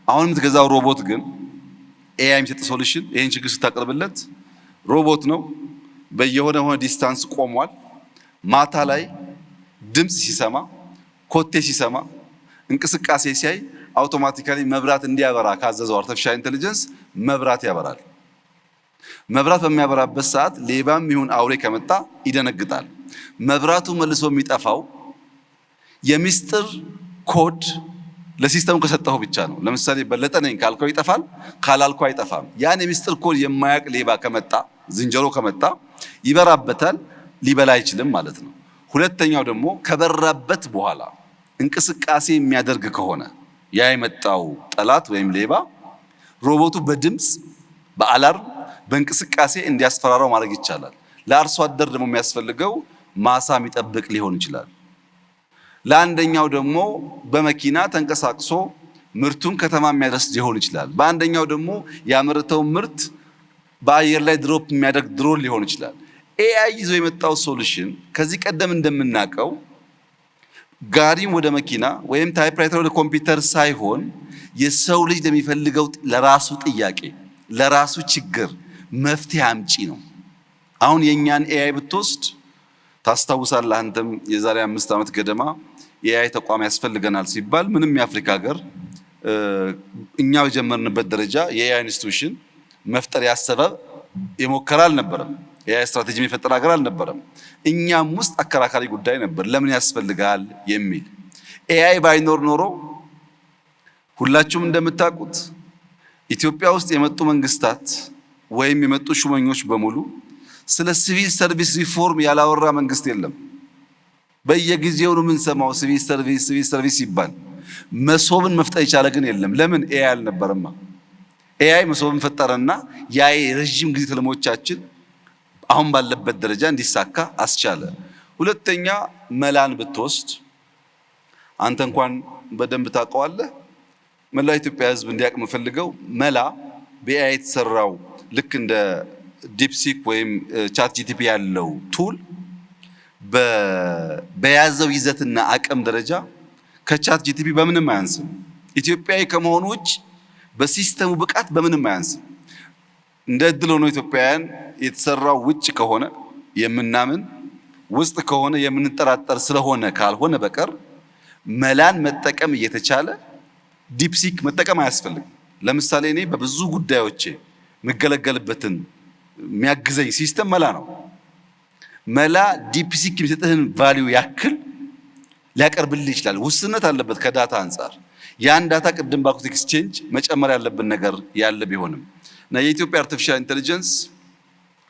አሁን የምትገዛው ሮቦት ግን ኤአይ የሚሰጥ ሶሉሽን ይሄን ችግር ስታቀርብለት ሮቦት ነው። በየሆነ ዲስታንስ ቆሟል። ማታ ላይ ድምፅ ሲሰማ፣ ኮቴ ሲሰማ፣ እንቅስቃሴ ሲያይ አውቶማቲካሊ መብራት እንዲያበራ ካዘዘው አርቲፊሻል ኢንተለጀንስ መብራት ያበራል። መብራት በሚያበራበት ሰዓት ሌባም ይሁን አውሬ ከመጣ ይደነግጣል። መብራቱ መልሶ የሚጠፋው የሚስጥር ኮድ ለሲስተሙ ከሰጠው ብቻ ነው። ለምሳሌ በለጠ ነኝ ካልከው ይጠፋል፣ ካላልከው አይጠፋም። ያን የሚስጥር ኮድ የማያውቅ ሌባ ከመጣ ዝንጀሮ ከመጣ ይበራበታል፣ ሊበላ አይችልም ማለት ነው። ሁለተኛው ደግሞ ከበራበት በኋላ እንቅስቃሴ የሚያደርግ ከሆነ ያ የመጣው ጠላት ወይም ሌባ ሮቦቱ በድምፅ በአላርም በእንቅስቃሴ እንዲያስፈራራው ማድረግ ይቻላል። ለአርሶ አደር ደግሞ የሚያስፈልገው ማሳ የሚጠብቅ ሊሆን ይችላል። ለአንደኛው ደግሞ በመኪና ተንቀሳቅሶ ምርቱን ከተማ የሚያደርስ ሊሆን ይችላል። በአንደኛው ደግሞ ያመረተው ምርት በአየር ላይ ድሮፕ የሚያደርግ ድሮን ሊሆን ይችላል። ኤአይ ይዞ የመጣው ሶሉሽን ከዚህ ቀደም እንደምናውቀው ጋሪም ወደ መኪና ወይም ታይፕራይተር ወደ ኮምፒውተር ሳይሆን የሰው ልጅ ለሚፈልገው ለራሱ ጥያቄ ለራሱ ችግር መፍትሄ አምጪ ነው። አሁን የኛን ኤአይ ብትወስድ ታስታውሳለህ፣ አንተም የዛሬ 5 ዓመት ገደማ የኤአይ ተቋም ያስፈልገናል ሲባል ምንም የአፍሪካ ሀገር እኛ በጀመርንበት ደረጃ የኤአይ ኢንስቲትዩሽን መፍጠር ያሰበ የሞከረ አልነበረም። የኤአይ ስትራቴጂ የፈጠረ ሀገር አልነበረም። እኛም ውስጥ አከራካሪ ጉዳይ ነበር፣ ለምን ያስፈልጋል የሚል። ኤአይ ባይኖር ኖሮ ሁላችሁም እንደምታውቁት ኢትዮጵያ ውስጥ የመጡ መንግስታት ወይም የመጡ ሹመኞች በሙሉ ስለ ሲቪል ሰርቪስ ሪፎርም ያላወራ መንግስት የለም። በየጊዜው ነው የምንሰማው ሲቪል ሰርቪስ ይባል። መሶብን መፍጠር የቻለ ግን የለም። ለምን? ኤአይ አልነበረማ። ኤአይ መሶብን ፈጠረና ያ የረጅም ጊዜ ትልሞቻችን አሁን ባለበት ደረጃ እንዲሳካ አስቻለ። ሁለተኛ መላን ብትወስድ አንተ እንኳን በደንብ ታውቀዋለህ። መላው ኢትዮጵያ ሕዝብ እንዲያውቅ የምፈልገው መላ በኤአይ የተሰራው ልክ እንደ ዲፕሲክ ወይም ቻት ጂቲፒ ያለው ቱል በያዘው ይዘትና አቅም ደረጃ ከቻት ጂቲፒ በምንም አያንስም። ኢትዮጵያዊ ከመሆኑ ውጭ በሲስተሙ ብቃት በምንም አያንስም። እንደ እድል ሆኖ ኢትዮጵያውያን የተሰራው ውጭ ከሆነ የምናምን ውስጥ ከሆነ የምንጠራጠር ስለሆነ ካልሆነ በቀር መላን መጠቀም እየተቻለ ዲፕሲክ መጠቀም አያስፈልግም። ለምሳሌ እኔ በብዙ ጉዳዮቼ የምገለገልበትን የሚያግዘኝ ሲስተም መላ ነው። መላ ዲፕሲክ የሚሰጥህን ቫልዩ ያክል ሊያቀርብልህ ይችላል። ውስንነት አለበት ከዳታ አንጻር። ያን ዳታ ቅድም ባልኩት ኤክስቼንጅ መጨመር ያለብን ነገር ያለ ቢሆንም እና የኢትዮጵያ አርቲፊሻል ኢንተለጀንስ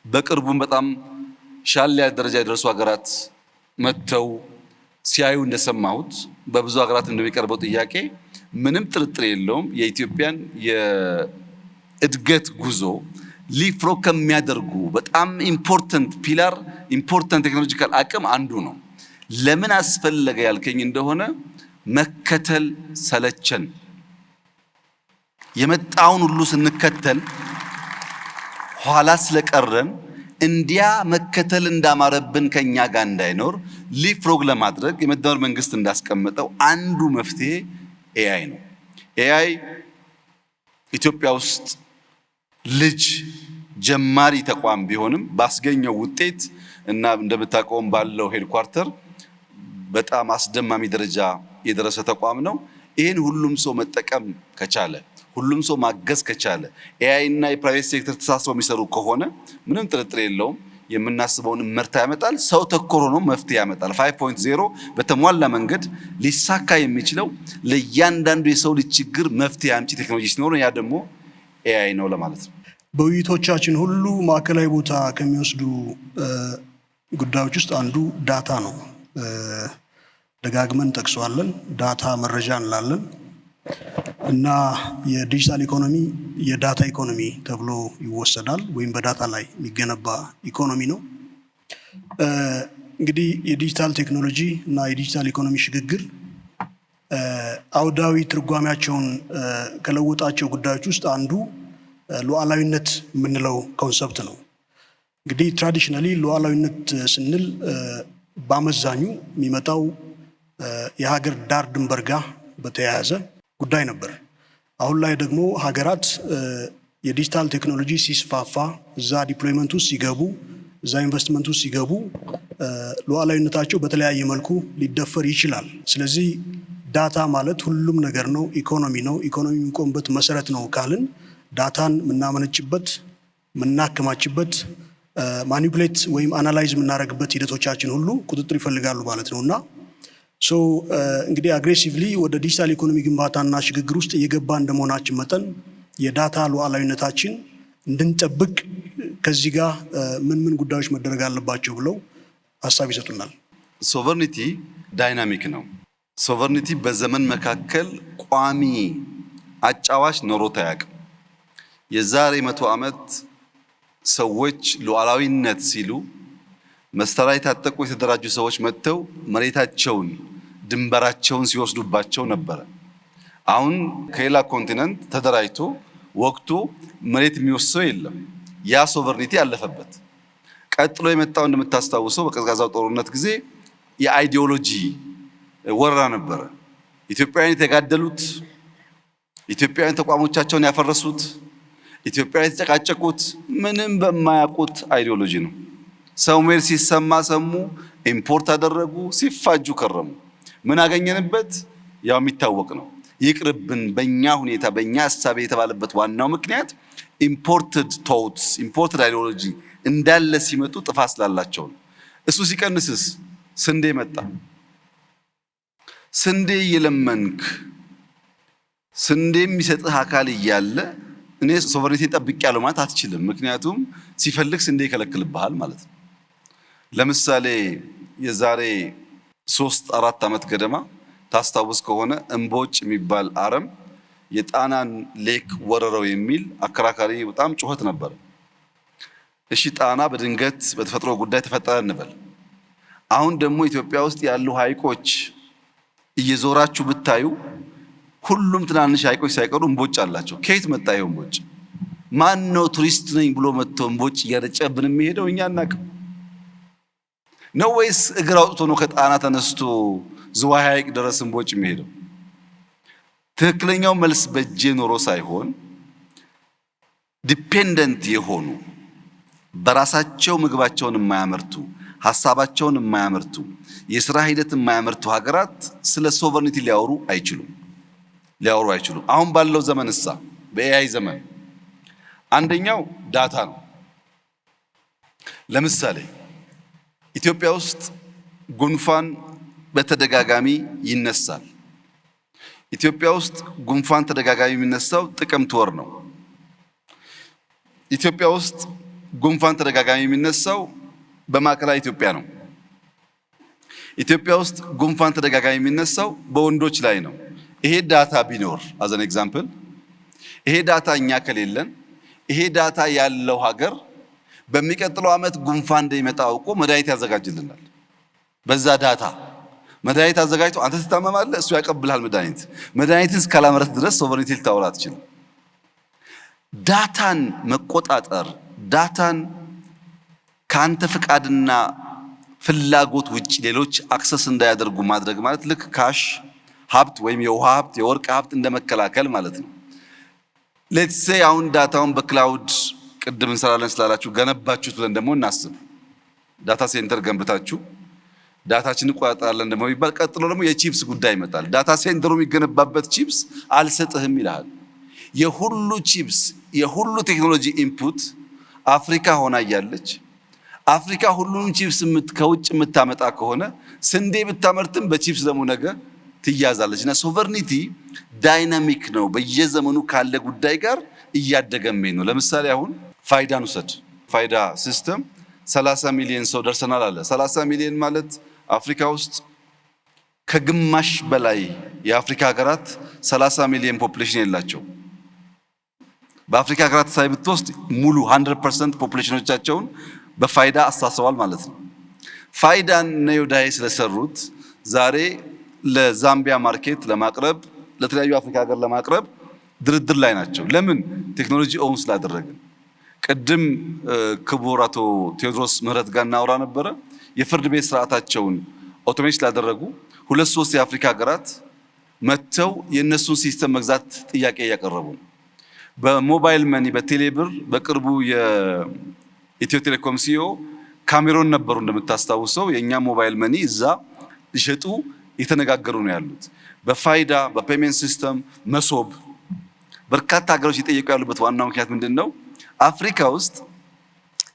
በቅርቡም በጣም ሻል ያለ ደረጃ የደረሱ ሀገራት መጥተው ሲያዩ እንደሰማሁት በብዙ ሀገራት እንደሚቀርበው ጥያቄ ምንም ጥርጥር የለውም የኢትዮጵያን የእድገት ጉዞ ሊፍሮግ ከሚያደርጉ በጣም ኢምፖርታንት ፒላር ኢምፖርታንት ቴክኖሎጂካል አቅም አንዱ ነው። ለምን አስፈለገ ያልከኝ እንደሆነ መከተል ሰለቸን። የመጣውን ሁሉ ስንከተል ኋላ ስለቀረን እንዲያ መከተል እንዳማረብን ከኛ ጋር እንዳይኖር ሊፍሮግ ለማድረግ የመደመር መንግስት እንዳስቀመጠው አንዱ መፍትሄ ኤአይ ነው። ኤአይ ኢትዮጵያ ውስጥ ልጅ ጀማሪ ተቋም ቢሆንም ባስገኘው ውጤት እና እንደምታውቀውም ባለው ሄድኳርተር በጣም አስደማሚ ደረጃ የደረሰ ተቋም ነው። ይህን ሁሉም ሰው መጠቀም ከቻለ ሁሉም ሰው ማገዝ ከቻለ ኤአይ እና የፕራይቬት ሴክተር ተሳስበው የሚሰሩ ከሆነ ምንም ጥርጥር የለውም የምናስበውን ምርታ ያመጣል። ሰው ተኮር ሆኖ መፍትሄ ያመጣል። 5.0 በተሟላ መንገድ ሊሳካ የሚችለው ለእያንዳንዱ የሰው ልጅ ችግር መፍትሄ አምጪ ቴክኖሎጂ ሲኖር ያ ደግሞ ኤአይ ነው ለማለት ነው። በውይይቶቻችን ሁሉ ማዕከላዊ ቦታ ከሚወስዱ ጉዳዮች ውስጥ አንዱ ዳታ ነው። ደጋግመን ጠቅሰዋለን። ዳታ መረጃ እንላለን እና የዲጂታል ኢኮኖሚ የዳታ ኢኮኖሚ ተብሎ ይወሰዳል፣ ወይም በዳታ ላይ የሚገነባ ኢኮኖሚ ነው። እንግዲህ የዲጂታል ቴክኖሎጂ እና የዲጂታል ኢኮኖሚ ሽግግር አውዳዊ ትርጓሜያቸውን ከለወጣቸው ጉዳዮች ውስጥ አንዱ ሉዓላዊነት የምንለው ኮንሰፕት ነው። እንግዲህ ትራዲሽናሊ ሉዓላዊነት ስንል በአመዛኙ የሚመጣው የሀገር ዳር ድንበር ጋር በተያያዘ ጉዳይ ነበር። አሁን ላይ ደግሞ ሀገራት የዲጂታል ቴክኖሎጂ ሲስፋፋ እዛ ዲፕሎይመንት ውስጥ ሲገቡ እዛ ኢንቨስትመንት ውስጥ ሲገቡ ሉዓላዊነታቸው በተለያየ መልኩ ሊደፈር ይችላል። ስለዚህ ዳታ ማለት ሁሉም ነገር ነው፣ ኢኮኖሚ ነው። ኢኮኖሚ የሚቆምበት መሰረት ነው ካልን ዳታን የምናመነጭበት፣ የምናከማችበት፣ ማኒፑሌት ወይም አናላይዝ የምናደርግበት ሂደቶቻችን ሁሉ ቁጥጥር ይፈልጋሉ ማለት ነው እና እንግዲህ አግሬሲቭሊ ወደ ዲጂታል ኢኮኖሚ ግንባታና ሽግግር ውስጥ እየገባ እንደመሆናችን መጠን የዳታ ሉዓላዊነታችን እንድንጠብቅ ከዚህ ጋር ምን ምን ጉዳዮች መደረግ አለባቸው ብለው ሀሳብ ይሰጡናል። ሶቨርኒቲ ዳይናሚክ ነው። ሶቨርኒቲ በዘመን መካከል ቋሚ አጫዋች ኖሮት አያውቅም። የዛሬ 100 ዓመት ሰዎች ሉዓላዊነት ሲሉ መሳሪያ የታጠቁ የተደራጁ ሰዎች መጥተው መሬታቸውን ድንበራቸውን ሲወስዱባቸው ነበረ። አሁን ከሌላ ኮንቲነንት ተደራጅቶ ወቅቱ መሬት የሚወስደው የለም። ያ ሶቨርኒቲ ያለፈበት። ቀጥሎ የመጣው እንደምታስታውሰው በቀዝቃዛው ጦርነት ጊዜ የአይዲዮሎጂ ወረራ ነበረ። ኢትዮጵያውያን የተጋደሉት፣ ኢትዮጵያውያን ተቋሞቻቸውን ያፈረሱት፣ ኢትዮጵያውያን የተጨቃጨቁት ምንም በማያውቁት አይዲዮሎጂ ነው። ሰው ሜር ሲሰማ ሰሙ፣ ኢምፖርት አደረጉ፣ ሲፋጁ ከረሙ። ምን አገኘንበት? ያው የሚታወቅ ነው። ይቅርብን በእኛ ሁኔታ በእኛ ሀሳብ የተባለበት ዋናው ምክንያት ኢምፖርትድ ቶትስ ኢምፖርትድ አይዲዮሎጂ እንዳለ ሲመጡ ጥፋት ስላላቸው ነው። እሱ ሲቀንስስ ስንዴ መጣ። ስንዴ እየለመንክ ስንዴ የሚሰጥህ አካል እያለ እኔ ሶቨሬኒቲ ጠብቄያለሁ ማለት አትችልም። ምክንያቱም ሲፈልግ ስንዴ ይከለክልብሃል ማለት ነው። ለምሳሌ የዛሬ 3-4 ዓመት ገደማ ታስታውስ ከሆነ እምቦጭ የሚባል አረም የጣናን ሌክ ወረረው የሚል አከራካሪ በጣም ጩኸት ነበር። እሺ ጣና በድንገት በተፈጥሮ ጉዳይ ተፈጠረ እንበል። አሁን ደግሞ ኢትዮጵያ ውስጥ ያሉ ሐይቆች እየዞራችሁ ብታዩ ሁሉም ትናንሽ ሐይቆች ሳይቀሩ እምቦጭ አላቸው። ከየት መጣ ይሄ እምቦጭ? ማን ነው ቱሪስት ነኝ ብሎ መጥቶ እምቦጭ እያረጨብን የሚሄደው? እኛ እናውቅ ነው ወይስ እግር አውጥቶ ነው ከጣና ተነስቶ ዝዋይ ሐይቅ ድረስ እምቦጭ የሚሄደው? ትክክለኛው መልስ በእጄ ኖሮ ሳይሆን ዲፔንደንት የሆኑ በራሳቸው ምግባቸውን የማያመርቱ ሐሳባቸውን የማያመርቱ የሥራ ሂደት የማያመርቱ ሀገራት ስለ ሶቨርኒቲ ሊያወሩ አይችሉም። አሁን ባለው ዘመን በኤአይ ዘመን አንደኛው ዳታ ነው። ለምሳሌ ኢትዮጵያ ውስጥ ጉንፋን በተደጋጋሚ ይነሳል። ኢትዮጵያ ውስጥ ጉንፋን ተደጋጋሚ የሚነሳው ጥቅምት ወር ነው። ኢትዮጵያ ውስጥ ጉንፋን ተደጋጋሚ የሚነሳው በማዕከላዊ ኢትዮጵያ ነው። ኢትዮጵያ ውስጥ ጉንፋን ተደጋጋሚ የሚነሳው በወንዶች ላይ ነው። ይሄ ዳታ ቢኖር አዘን ኤግዛምፕል ይሄ ዳታ እኛ ከሌለን ይሄ ዳታ ያለው ሀገር በሚቀጥለው ዓመት ጉንፋን እንደሚመጣ አውቆ መድኃኒት ያዘጋጅልናል። በዛ ዳታ መድኃኒት አዘጋጅቶ አንተ ትታመማለህ፣ እሱ ያቀብልሃል መድኃኒት። መድኃኒትን እስካላመረት ድረስ ሶቨሬኒቲ ልታወራ አትችልም። ዳታን መቆጣጠር፣ ዳታን ከአንተ ፍቃድና ፍላጎት ውጭ ሌሎች አክሰስ እንዳያደርጉ ማድረግ ማለት ልክ ካሽ ሀብት ወይም የውሃ ሀብት የወርቅ ሀብት እንደመከላከል ማለት ነው። ሌትስ ሴይ አሁን ዳታውን በክላውድ ቅድም እንሰራለን ስላላችሁ ገነባችሁት ብለን ደግሞ እናስብ። ዳታ ሴንተር ገንብታችሁ ዳታችን እንቆጣጠራለን ደግሞ ይባል። ቀጥሎ ደግሞ የቺፕስ ጉዳይ ይመጣል። ዳታ ሴንተሩ የሚገነባበት ቺፕስ አልሰጥህም ይላል። የሁሉ ቺፕስ የሁሉ ቴክኖሎጂ ኢንፑት አፍሪካ ሆና እያለች አፍሪካ ሁሉንም ቺፕስ ከውጭ የምታመጣ ከሆነ ስንዴ ብታመርትም በቺፕስ ደግሞ ነገ ትያዛለች። እና ሶቨርኒቲ ዳይናሚክ ነው። በየዘመኑ ካለ ጉዳይ ጋር እያደገ ነው። ለምሳሌ አሁን ፋይዳን ውሰድ። ፋይዳ ሲስተም 30 ሚሊዮን ሰው ደርሰናል አለ። 30 ሚሊዮን ማለት አፍሪካ ውስጥ ከግማሽ በላይ የአፍሪካ ሀገራት 30 ሚሊዮን ፖፑሌሽን የላቸው። በአፍሪካ ሀገራት ሳይ ብትወስድ ሙሉ 100% ፖፑሌሽኖቻቸውን በፋይዳ አሳስረዋል ማለት ነው። ፋይዳን ነዮዳይ ስለሰሩት ዛሬ ለዛምቢያ ማርኬት ለማቅረብ ለተለያዩ አፍሪካ ሀገር ለማቅረብ ድርድር ላይ ናቸው። ለምን? ቴክኖሎጂ ኦውን ስላደረግን። ቅድም ክቡር አቶ ቴዎድሮስ ምህረት ጋር እናወራ ነበረ። የፍርድ ቤት ስርዓታቸውን ኦቶሜት ስላደረጉ 2-3 የአፍሪካ ሀገራት መጥተው የእነሱን ሲስተም መግዛት ጥያቄ እያቀረቡ ነው። በሞባይል መኒ በቴሌብር በቅርቡ የኢትዮ ቴሌኮም ሲኦ ካሜሮን ነበሩ እንደምታስታውሰው። የእኛ ሞባይል መኒ እዛ ሊሸጡ የተነጋገሩ ነው ያሉት። በፋይዳ በፔሜንት ሲስተም መሶብ በርካታ ሀገሮች እየጠየቁ ያሉበት ዋናው ምክንያት ምንድን ነው? አፍሪካ ውስጥ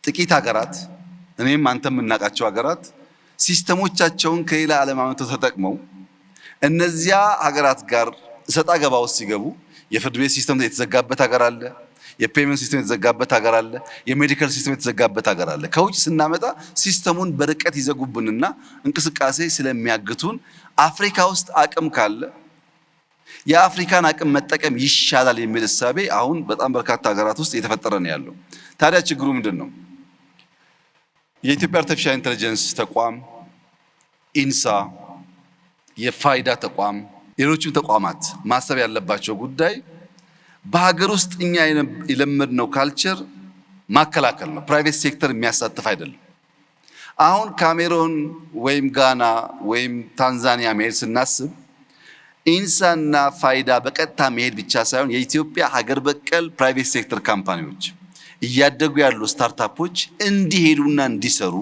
ጥቂት ሀገራት እኔም አንተም የምናውቃቸው ሀገራት ሲስተሞቻቸውን ከሌላ ዓለም አመተው ተጠቅመው እነዚያ ሀገራት ጋር እሰጣ ገባ ውስጥ ሲገቡ የፍርድ ቤት ሲስተም የተዘጋበት ሀገር አለ። የፔሜንት ሲስተም የተዘጋበት ሀገር አለ። የሜዲካል ሲስተም የተዘጋበት ሀገር አለ። ከውጭ ስናመጣ ሲስተሙን በርቀት ይዘጉብንና እንቅስቃሴ ስለሚያግቱን አፍሪካ ውስጥ አቅም ካለ የአፍሪካን አቅም መጠቀም ይሻላል የሚል እሳቤ አሁን በጣም በርካታ ሀገራት ውስጥ እየተፈጠረ ነው ያለው። ታዲያ ችግሩ ምንድን ነው? የኢትዮጵያ አርቲፊሻል ኢንተለጀንስ ተቋም፣ ኢንሳ፣ የፋይዳ ተቋም፣ ሌሎችም ተቋማት ማሰብ ያለባቸው ጉዳይ በሀገር ውስጥ እኛ የለመድነው ካልቸር ማከላከል ነው። ፕራይቬት ሴክተር የሚያሳትፍ አይደለም። አሁን ካሜሮን ወይም ጋና ወይም ታንዛኒያ መሄድ ስናስብ ኢንሳና ፋይዳ በቀጥታ መሄድ ብቻ ሳይሆን የኢትዮጵያ ሀገር በቀል ፕራይቬት ሴክተር ካምፓኒዎች እያደጉ ያሉ ስታርታፖች እንዲሄዱና እንዲሰሩ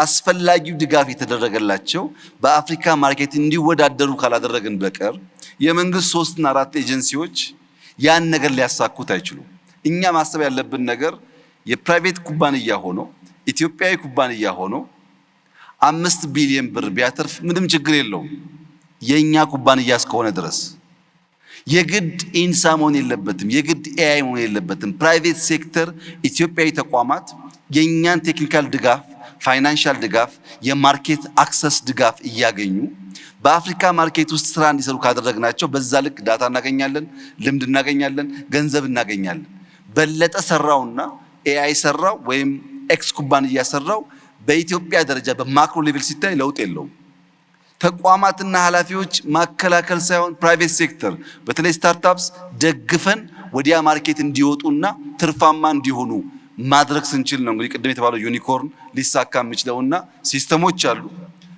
አስፈላጊው ድጋፍ የተደረገላቸው በአፍሪካ ማርኬት እንዲወዳደሩ ካላደረግን በቀር የመንግስት 3 እና 4 ኤጀንሲዎች ያን ነገር ሊያሳኩት አይችሉም። እኛ ማሰብ ያለብን ነገር የፕራይቬት ኩባንያ ሆኖ ኢትዮጵያዊ ኩባንያ ሆኖ 5 ቢሊዮን ብር ቢያተርፍ ምንም ችግር የለውም። የኛ ኩባንያ እስከሆነ ድረስ የግድ ኢንሳ መሆን የለበትም፣ የግድ ኤአይ መሆን የለበትም። ፕራይቬት ሴክተር ኢትዮጵያዊ ተቋማት የኛን ቴክኒካል ድጋፍ፣ ፋይናንሻል ድጋፍ፣ የማርኬት አክሰስ ድጋፍ እያገኙ በአፍሪካ ማርኬት ውስጥ ስራ እንዲሰሩ ካደረግናቸው በዛ ልክ ዳታ እናገኛለን፣ ልምድ እናገኛለን፣ ገንዘብ እናገኛለን። በለጠ ሰራውና ኤአይ ሰራው ወይም ኤክስ ኩባንያ ሰራው በኢትዮጵያ ደረጃ በማክሮ ሌቭል ሲታይ ለውጥ የለውም። ተቋማትና ኃላፊዎች ማከላከል ሳይሆን ፕራይቬት ሴክተር በተለይ ስታርታፕስ ደግፈን ወዲያ ማርኬት እንዲወጡና ትርፋማ እንዲሆኑ ማድረግ ስንችል ነው እንግዲህ ቅድም የተባለው ዩኒኮርን ሊሳካ የሚችለውና ሲስተሞች አሉ፣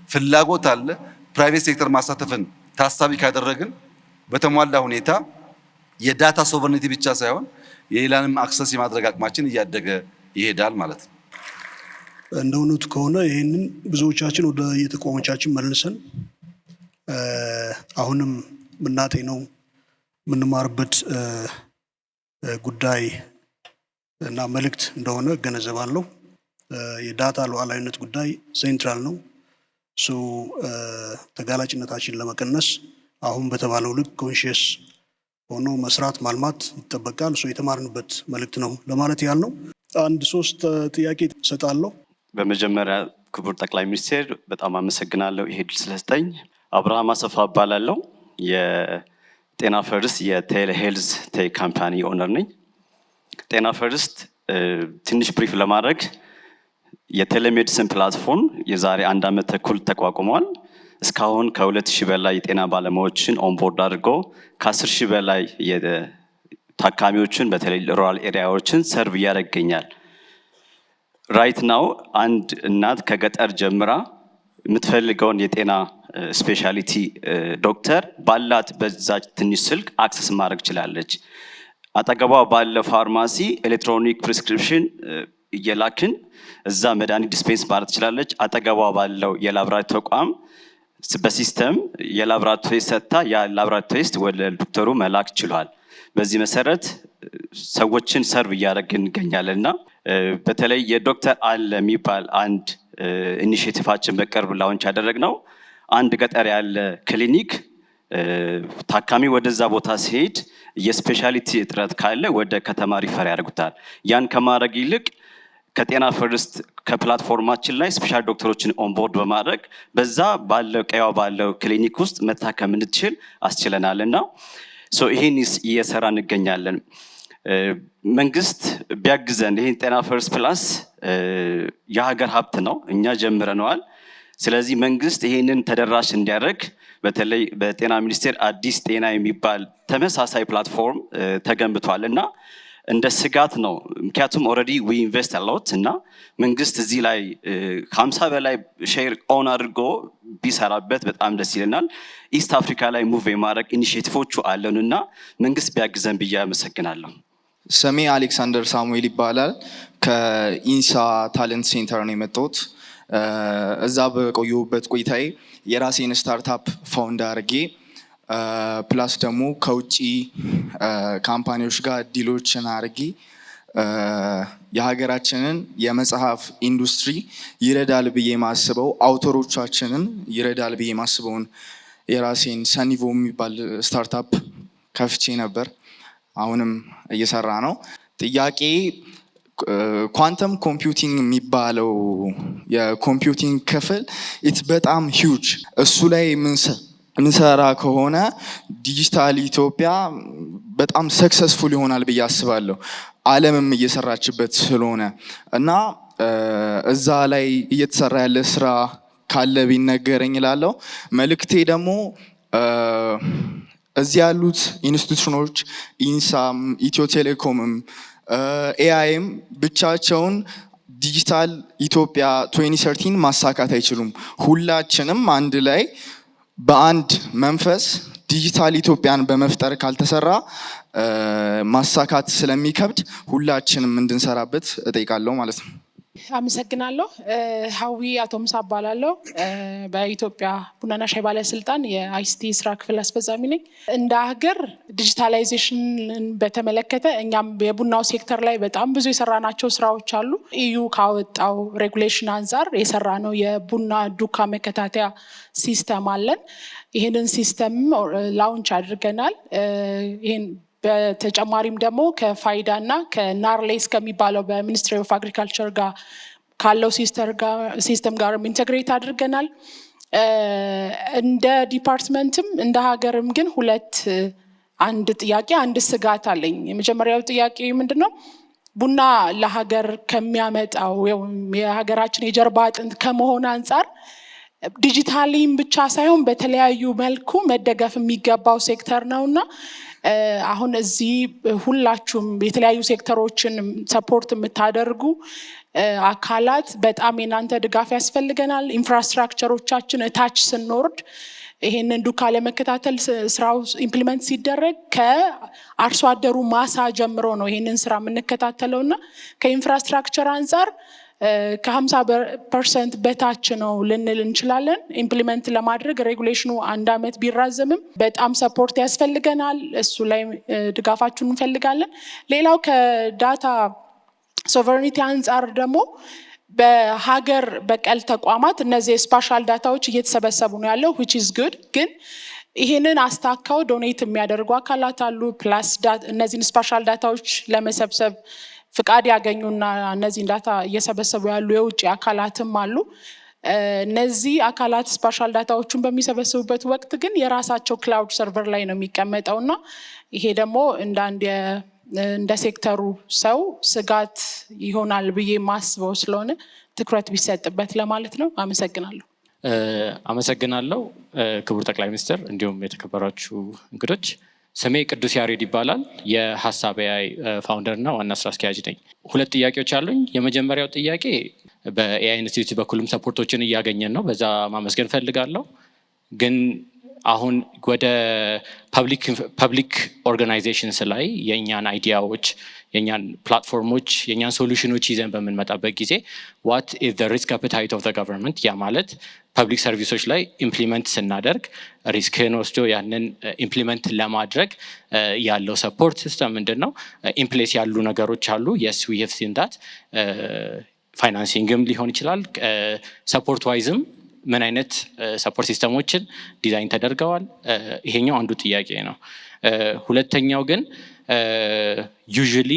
ፍላጎት አለ። ፕራይቬት ሴክተር ማሳተፍን ታሳቢ ካደረግን በተሟላ ሁኔታ የዳታ ሶቨርኒቲ ብቻ ሳይሆን የሌላንም አክሰስ የማድረግ አቅማችን እያደገ ይሄዳል ማለት ነው። እንደ እውነቱ ከሆነ ይህንን ብዙዎቻችን ወደ የተቋሞቻችን መልሰን አሁንም ምናጤነው የምንማርበት ጉዳይ እና መልእክት እንደሆነ እገነዘባለሁ። የዳታ ሉዓላዊነት ጉዳይ ሴንትራል ነው። ተጋላጭነታችን ለመቀነስ አሁን በተባለው ልክ ኮንሺየስ ሆኖ መስራት ማልማት ይጠበቃል። የተማርንበት መልእክት ነው ለማለት ያህል ነው። አንድ 3 ጥያቄ ሰጣለሁ። በመጀመሪያ ክቡር ጠቅላይ ሚኒስትር በጣም አመሰግናለሁ ይሄ ድል ስለሰጠኝ። አብርሃም አሰፋ እባላለሁ። የጤና ፈርስት የቴሌ ሄልዝ ቴክ ካምፓኒ ኦነር ነኝ። ጤና ፈርስት ትንሽ ብሪፍ ለማድረግ የቴሌሜዲሲን ፕላትፎርም የዛሬ 1 ዓመት ተኩል ተቋቁሟል። እስካሁን ከ2000 በላይ የጤና ባለሙያዎችን ኦንቦርድ አድርጎ ከ10,000 በላይ ታካሚዎችን በተለይ ሩራል ኤሪያዎችን ሰርቭ እያደረገ ይገኛል። ራይት ናው አንድ እናት ከገጠር ጀምራ የምትፈልገውን የጤና ስፔሻሊቲ ዶክተር ባላት በዛች ትንሽ ስልክ አክሰስ ማድረግ ችላለች። አጠገቧ ባለ ፋርማሲ ኤሌክትሮኒክ ፕሪስክሪፕሽን እየላክን እዛ መድኃኒት ዲስፔንስ ማድረግ ትችላለች። አጠገቧ ባለው የላብራቶሪ ተቋም በሲስተም የላብራቶሪ ሰጥታ የላብራቶሪ ቴስት ወደ ዶክተሩ መላክ ችሏል። በዚህ መሰረት ሰዎችን ሰርቭ እያደረግን እንገኛለን እና በተለይ የዶክተር አለ የሚባል አንድ ኢኒሼቲቫችን በቅርብ ላውንች ያደረግነው አንድ ገጠር ያለ ክሊኒክ ታካሚ ወደዛ ቦታ ሲሄድ የስፔሻሊቲ እጥረት ካለ ወደ ከተማ ሪፈር ያደርጉታል። ያን ከማድረግ ይልቅ ከጤና ፈርስት ከፕላትፎርማችን ላይ ስፔሻል ዶክተሮችን ኦንቦርድ በማድረግ በዛ ባለው ቀያው ባለው ክሊኒክ ውስጥ መታከም እንድትችል አስችለናል እና ይሄን እየሰራ እንገኛለን። መንግስት ቢያግዘን ይሄን ጤና ፈርስት ፕላስ የሀገር ሀብት ነው፣ እኛ ጀምረነዋል። ስለዚህ መንግስት ይሄንን ተደራሽ እንዲያደርግ በተለይ በጤና ሚኒስቴር አዲስ ጤና የሚባል ተመሳሳይ ፕላትፎርም ተገንብቷል እና እንደ ስጋት ነው። ምክንያቱም ኦልሬዲ ዊ ኢንቨስት አሎት እና መንግስት እዚህ ላይ 50 በላይ ሼር ኦን አድርጎ ቢሰራበት በጣም ደስ ይለናል። ኢስት አፍሪካ ላይ ሙቭ የማድረግ ኢኒሼቲቮቹ አለን እና መንግስት ቢያግዘን ብዬ አመሰግናለሁ። ስሜ አሌክሳንደር ሳሙኤል ይባላል። ከኢንሳ ታለንት ሴንተር ነው የመጣሁት። እዛ በቆየሁበት ቆይታዬ የራሴን ስታርታፕ ፋውንድ አድርጌ ፕላስ ደግሞ ከውጭ ካምፓኒዎች ጋር ዲሎችን አድርጌ የሀገራችንን የመጽሐፍ ኢንዱስትሪ ይረዳል ብዬ ማስበው አውተሮቻችንን ይረዳል ብዬ ማስበውን የራሴን ሰኒቮ የሚባል ስታርታፕ ከፍቼ ነበር። አሁንም እየሰራ ነው። ጥያቄ ኳንተም ኮምፒውቲንግ የሚባለው የኮምፒውቲንግ ክፍል ኢትስ በጣም ሂውጅ። እሱ ላይ ምንሰራ ከሆነ ዲጂታል ኢትዮጵያ በጣም ሰክሰስፉል ይሆናል ብዬ አስባለሁ። ዓለምም እየሰራችበት ስለሆነ እና እዛ ላይ እየተሰራ ያለ ስራ ካለ ቢነገረኝ እላለሁ። መልእክቴ ደግሞ እዚህ ያሉት ኢንስቲትዩሽኖች ኢንሳም፣ ኢትዮ ቴሌኮምም ኤአይም ብቻቸውን ዲጂታል ኢትዮጵያ 2013 ማሳካት አይችሉም። ሁላችንም አንድ ላይ በአንድ መንፈስ ዲጂታል ኢትዮጵያን በመፍጠር ካልተሰራ ማሳካት ስለሚከብድ ሁላችንም እንድንሰራበት እጠይቃለሁ ማለት ነው። አመሰግናለሁ። ሀዊ አቶ ሙሳ እባላለሁ። በኢትዮጵያ ቡናና ሻይ ባለስልጣን የአይሲቲ ስራ ክፍል አስፈጻሚ ነኝ። እንደ ሀገር ዲጂታላይዜሽንን በተመለከተ እኛም የቡናው ሴክተር ላይ በጣም ብዙ የሰራናቸው ስራዎች አሉ። ኢዩ ካወጣው ሬጉሌሽን አንጻር የሰራ ነው የቡና ዱካ መከታተያ ሲስተም አለን። ይህንን ሲስተም ላውንች አድርገናል። ይህን በተጨማሪም ደግሞ ከፋይዳ እና ከናርሌስ ከሚባለው በሚኒስትሪ ኦፍ አግሪካልቸር ጋር ካለው ሲስተም ጋር ኢንተግሬት አድርገናል። እንደ ዲፓርትመንትም እንደ ሀገርም ግን አንድ ጥያቄ አንድ ስጋት አለኝ። የመጀመሪያው ጥያቄ ምንድነው? ቡና ለሀገር ከሚያመጣው የሀገራችን የጀርባ አጥንት ከመሆን አንጻር ዲጂታሊም ብቻ ሳይሆን በተለያዩ መልኩ መደገፍ የሚገባው ሴክተር ነውና አሁን እዚህ ሁላችሁም የተለያዩ ሴክተሮችን ሰፖርት የምታደርጉ አካላት በጣም የናንተ ድጋፍ ያስፈልገናል። ኢንፍራስትራክቸሮቻችን እታች ስንወርድ ይሄንን ዱካ ለመከታተል ስራው ኢምፕሊመንት ሲደረግ ከአርሶ አደሩ ማሳ ጀምሮ ነው ይሄንን ስራ የምንከታተለውና ከኢንፍራስትራክቸር አንጻር ከ50% በታች ነው ልንል እንችላለን። ኢምፕሊመንት ለማድረግ ሬጉሌሽኑ 1 ዓመት ቢራዘምም በጣም ሰፖርት ያስፈልገናል። እሱ ላይ ድጋፋችሁን እንፈልጋለን። ሌላው ከዳታ ሶቨሬኒቲ አንጻር ደግሞ በሀገር በቀል ተቋማት እነዚህ ስፓሻል ዳታዎች እየተሰበሰቡ ነው ያለው which is good። ግን ይህንን አስታካው ዶኔት የሚያደርጉ አካላት አሉ። ፕላስ እነዚህን ስፓሻል ዳታዎች ለመሰብሰብ ፍቃድ ያገኙና እነዚህን ዳታ እየሰበሰቡ ያሉ የውጭ አካላትም አሉ። እነዚህ አካላት ስፓሻል ዳታዎቹን በሚሰበስቡበት ወቅት ግን የራሳቸው ክላውድ ሰርቨር ላይ ነው የሚቀመጠውና ይሄ ደግሞ እንደ ሴክተሩ ሰው ስጋት ይሆናል ብዬ ማስበው ስለሆነ ትኩረት ቢሰጥበት ለማለት ነው። አመሰግናለሁ። አመሰግናለሁ ክቡር ጠቅላይ ሚኒስትር እንዲሁም የተከበራችሁ እንግዶች። ስሜ ቅዱስ ያሬድ ይባላል። የሀሳብ ኤአይ ፋውንደር እና ዋና ስራ አስኪያጅ ነኝ። 2 ጥያቄዎች አሉኝ። የመጀመሪያው ጥያቄ በኤአይ ኢንስቲትዩት በኩልም ሰፖርቶችን እያገኘን ነው፣ በዛ ማመስገን ፈልጋለሁ። ግን አሁን ወደ ፐብሊክ ኦርጋናይዜሽንስ ላይ የእኛን አይዲያዎች፣ የእኛን ፕላትፎርሞች፣ የእኛን ሶሉሽኖች ይዘን በምንመጣበት ጊዜ ዋት ኢዝ ዘ ሪስክ አፐታይት ኦፍ ዘ ገቨርንመንት፣ ያ ማለት ፐብሊክ ሰርቪሶች ላይ ኢምፕሊመንት ስናደርግ ሪስክን ወስዶ ያንን ኢምፕሊመንት ለማድረግ ያለው ሰፖርት ሲስተም ምንድን ነው? ኢምፕሌስ ያሉ ነገሮች አሉ። የስ ዊ ሃቭ ሲን ዳት። ፋይናንሲንግም ሊሆን ይችላል። ሰፖርት ዋይዝም ምን አይነት ሰፖርት ሲስተሞችን ዲዛይን ተደርገዋል? ይሄኛው አንዱ ጥያቄ ነው። ሁለተኛው ግን ዩዥሊ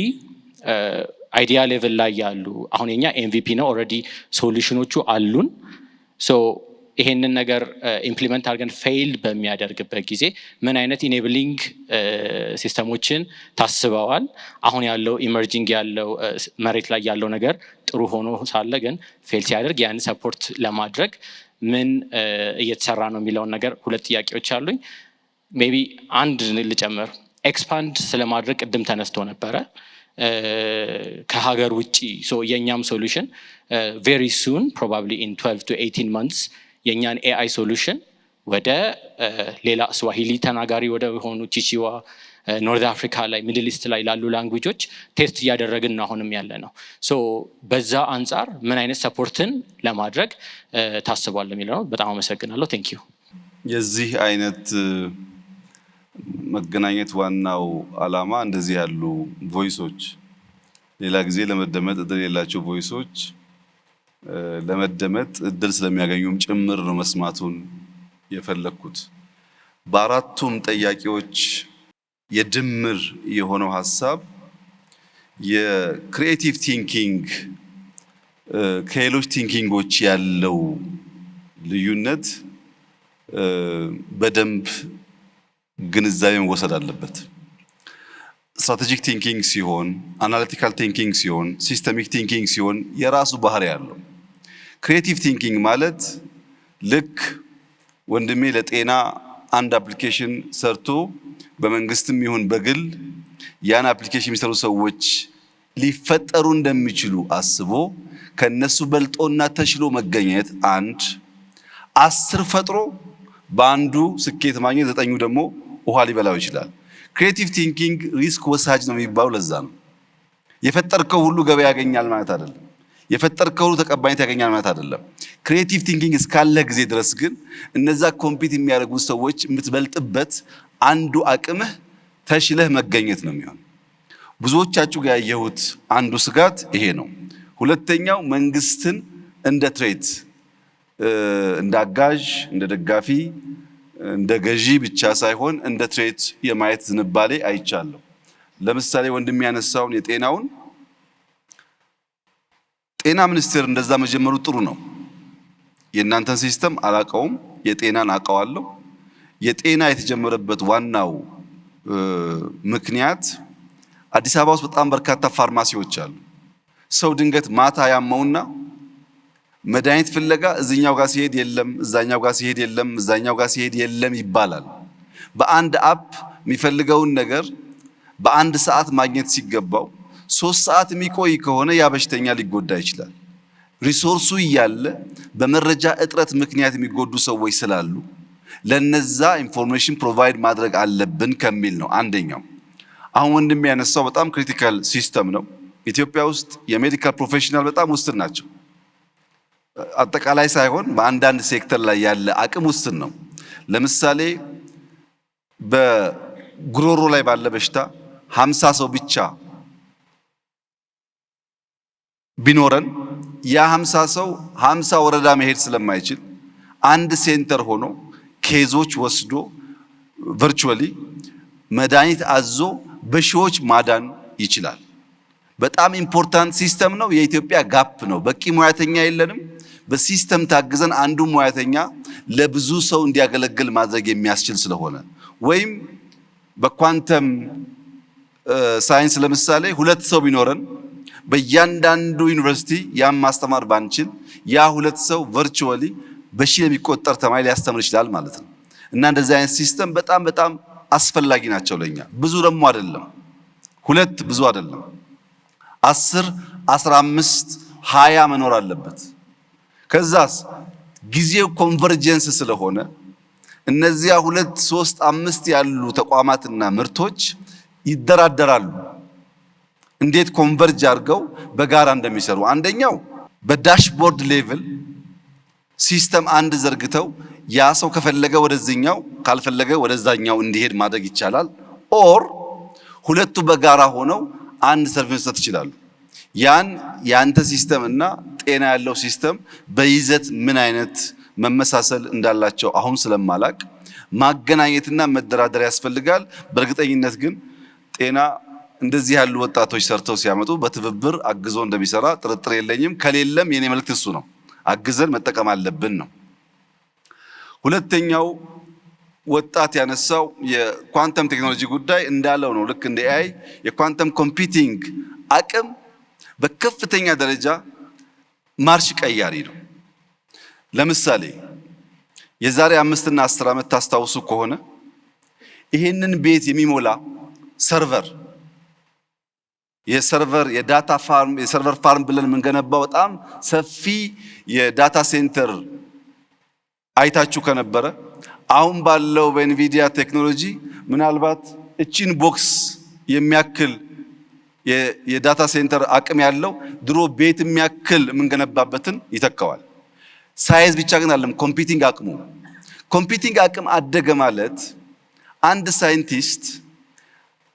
አይዲያ ሌቭል ላይ ያሉ አሁን የኛ ኤምቪፒ ነው፣ ኦልሬዲ ሶሉሽኖቹ አሉን። ሶ ይሄንን ነገር ኢምፕሊመንት አድርገን ፌይል በሚያደርግበት ጊዜ ምን አይነት ኢኔብሊንግ ሲስተሞችን ታስበዋል? አሁን ያለው ኢመርጂንግ ያለው መሬት ላይ ያለው ነገር ጥሩ ሆኖ ሳለ ግን ፌል ሲያደርግ ያን ሰፖርት ለማድረግ ምን እየተሰራ ነው የሚለውን ነገር 2 ጥያቄዎች አሉኝ። ሜቢ አንድ ልጨምር። ኤክስፓንድ ስለማድረግ ቅድም ተነስቶ ነበረ ከሀገር ውጭ። የእኛም ሶሉሽን ቬሪ ሱን ፕሮባብሊ ኢን 12 to 18 months የእኛን ኤአይ ሶሉሽን ወደ ሌላ ስዋሂሊ ተናጋሪ ወደ ሆኑ ቺቺዋ፣ ኖርዝ አፍሪካ ላይ፣ ሚድል ኢስት ላይ ላሉ ላንጉጆች ቴስት እያደረግን አሁንም ያለ ነው። ሶ በዛ አንጻር ምን አይነት ሰፖርትን ለማድረግ ታስቧል የሚለው ነው። በጣም አመሰግናለሁ። ቴንክ ዩ። የዚህ አይነት መገናኘት ዋናው አላማ እንደዚህ ያሉ ቮይሶች ሌላ ጊዜ ለመደመጥ እድል የሌላቸው ቮይሶች ለመደመጥ እድል ስለሚያገኙም ጭምር ነው መስማቱን የፈለኩት። በአራቱም ጥያቄዎች የድምር የሆነው ሀሳብ የክሪኤቲቭ ቲንኪንግ ከሌሎች ቲንኪንጎች ያለው ልዩነት በደንብ ግንዛቤ መወሰድ አለበት። ስትራቴጂክ ቲንኪንግ ሲሆን፣ አናሊቲካል ቲንኪንግ ሲሆን፣ ሲስተሚክ ቲንኪንግ ሲሆን የራሱ ባህሪ ያለው። ክሪኤቲቭ ቲንኪንግ ማለት ልክ ወንድሜ ለጤና አንድ አፕሊኬሽን ሰርቶ በመንግስትም ይሁን በግል ያን አፕሊኬሽን የሚሰሩ ሰዎች ሊፈጠሩ እንደሚችሉ አስቦ ከነሱ በልጦና ተሽሎ መገኘት አንድ፣ 10 ፈጥሮ በአንዱ ስኬት ማግኘት 9ኙ ደግሞ ውሃ ሊበላው ይችላል። ክሪኤቲቭ ቲንኪንግ ሪስክ ወሳጅ ነው የሚባለው ለዛ ነው። የፈጠርከው ሁሉ ገበያ ያገኛል ማለት አይደለም። የፈጠርከው ሁሉ ተቀባይነት ያገኛል ማለት አይደለም። ክሪኤቲቭ ቲንኪንግ እስካለ ጊዜ ድረስ ግን እነዛ ኮምፒት የሚያደርጉ ሰዎች የምትበልጥበት አንዱ አቅምህ ተሽለህ መገኘት ነው የሚሆን። ብዙዎቻችሁ ጋር ያየሁት አንዱ ስጋት ይሄ ነው። ሁለተኛው መንግስትን እንደ ትሬት፣ እንደ አጋዥ፣ እንደ ደጋፊ፣ እንደ ገዢ ብቻ ሳይሆን እንደ ትሬት የማየት ዝንባሌ አይቻለሁ። ለምሳሌ ወንድም ያነሳውን የጤናውን ጤና ሚኒስቴር እንደዛ መጀመሩ ጥሩ ነው። የእናንተን ሲስተም አላቀውም፣ የጤናን አቀዋለሁ። የጤና የተጀመረበት ዋናው ምክንያት አዲስ አበባ ውስጥ በጣም በርካታ ፋርማሲዎች አሉ። ሰው ድንገት ማታ ያመውና መድኃኒት ፍለጋ እዚህኛው ጋር ሲሄድ የለም፣ እዛኛው ጋር ሲሄድ የለም፣ እዛኛው ጋር ሲሄድ የለም ይባላል። በአንድ አፕ የሚፈልገውን ነገር በአንድ ሰዓት ማግኘት ሲገባው 3 ሰዓት የሚቆይ ከሆነ ያ በሽተኛ ሊጎዳ ይችላል። ሪሶርሱ እያለ በመረጃ እጥረት ምክንያት የሚጎዱ ሰዎች ስላሉ ለነዛ ኢንፎርሜሽን ፕሮቫይድ ማድረግ አለብን ከሚል ነው አንደኛው። አሁን ወንድም ያነሳው በጣም ክሪቲካል ሲስተም ነው። ኢትዮጵያ ውስጥ የሜዲካል ፕሮፌሽናል በጣም ውስን ናቸው። አጠቃላይ ሳይሆን በአንዳንድ ሴክተር ላይ ያለ አቅም ውስን ነው። ለምሳሌ በጉሮሮ ላይ ባለ በሽታ 50 ሰው ብቻ ቢኖረን ያ 50 ሰው 50 ወረዳ መሄድ ስለማይችል አንድ ሴንተር ሆኖ ኬዞች ወስዶ ቨርቹዋሊ መድኃኒት አዞ በሺዎች ማዳን ይችላል። በጣም ኢምፖርታንት ሲስተም ነው። የኢትዮጵያ ጋፕ ነው። በቂ ሙያተኛ የለንም። በሲስተም ታግዘን አንዱ ሙያተኛ ለብዙ ሰው እንዲያገለግል ማድረግ የሚያስችል ስለሆነ ወይም በኳንተም ሳይንስ ለምሳሌ 2 ሰው ቢኖረን በእያንዳንዱ ዩኒቨርሲቲ ያም ማስተማር ባንችል ያ 2 ሰው ቨርቹዋሊ በሺህ የሚቆጠር ተማሪ ሊያስተምር ይችላል ማለት ነው። እና እንደዚህ አይነት ሲስተም በጣም አስፈላጊ ናቸው ለኛ። ብዙ ደግሞ አይደለም፣ 2 ብዙ አይደለም፣ 10 15 20 መኖር አለበት። ከዛስ ጊዜው ኮንቨርጀንስ ስለሆነ እነዚያ 2 3 5 ያሉ ተቋማትና ምርቶች ይደራደራሉ እንዴት ኮንቨርጅ አድርገው በጋራ እንደሚሰሩ። አንደኛው በዳሽቦርድ ሌቭል ሲስተም አንድ ዘርግተው ያ ሰው ከፈለገ ወደዚህኛው ካልፈለገ ወደዛኛው እንዲሄድ ማድረግ ይቻላል። ኦር 2ቱ በጋራ ሆነው አንድ ሰርቪስ መስጠት ይችላሉ። ያን ያንተ ሲስተም እና ጤና ያለው ሲስተም በይዘት ምን አይነት መመሳሰል እንዳላቸው አሁን ስለማላቅ ማገናኘትና መደራደር ያስፈልጋል። በእርግጠኝነት ግን ጤና እንደዚህ ያሉ ወጣቶች ሰርተው ሲያመጡ በትብብር አግዞ እንደሚሰራ ጥርጥር የለኝም። ከሌለም የኔ መልእክት እሱ ነው፣ አግዘን መጠቀም አለብን ነው። ሁለተኛው ወጣት ያነሳው የኳንተም ቴክኖሎጂ ጉዳይ እንዳለው ነው። ልክ እንደ ኤአይ የኳንተም ኮምፒውቲንግ አቅም በከፍተኛ ደረጃ ማርሽ ቀያሪ ነው። ለምሳሌ የዛሬ 5 እና 10 ዓመት ታስታውሱ ከሆነ ይሄንን ቤት የሚሞላ ሰርቨር የዳታ ፋርም የሰርቨር ፋርም ብለን የምንገነባው በጣም ሰፊ የዳታ ሴንተር አይታችሁ ከነበረ አሁን ባለው በኤንቪዲያ ቴክኖሎጂ ምናልባት እቺን ቦክስ የሚያክል የዳታ ሴንተር አቅም ያለው ድሮ ቤት የሚያክል የምንገነባበትን ይተካዋል። ሳይዝ ብቻ ግን አይደለም፣ ኮምፒውቲንግ አቅም አደገ ማለት አንድ ሳይንቲስት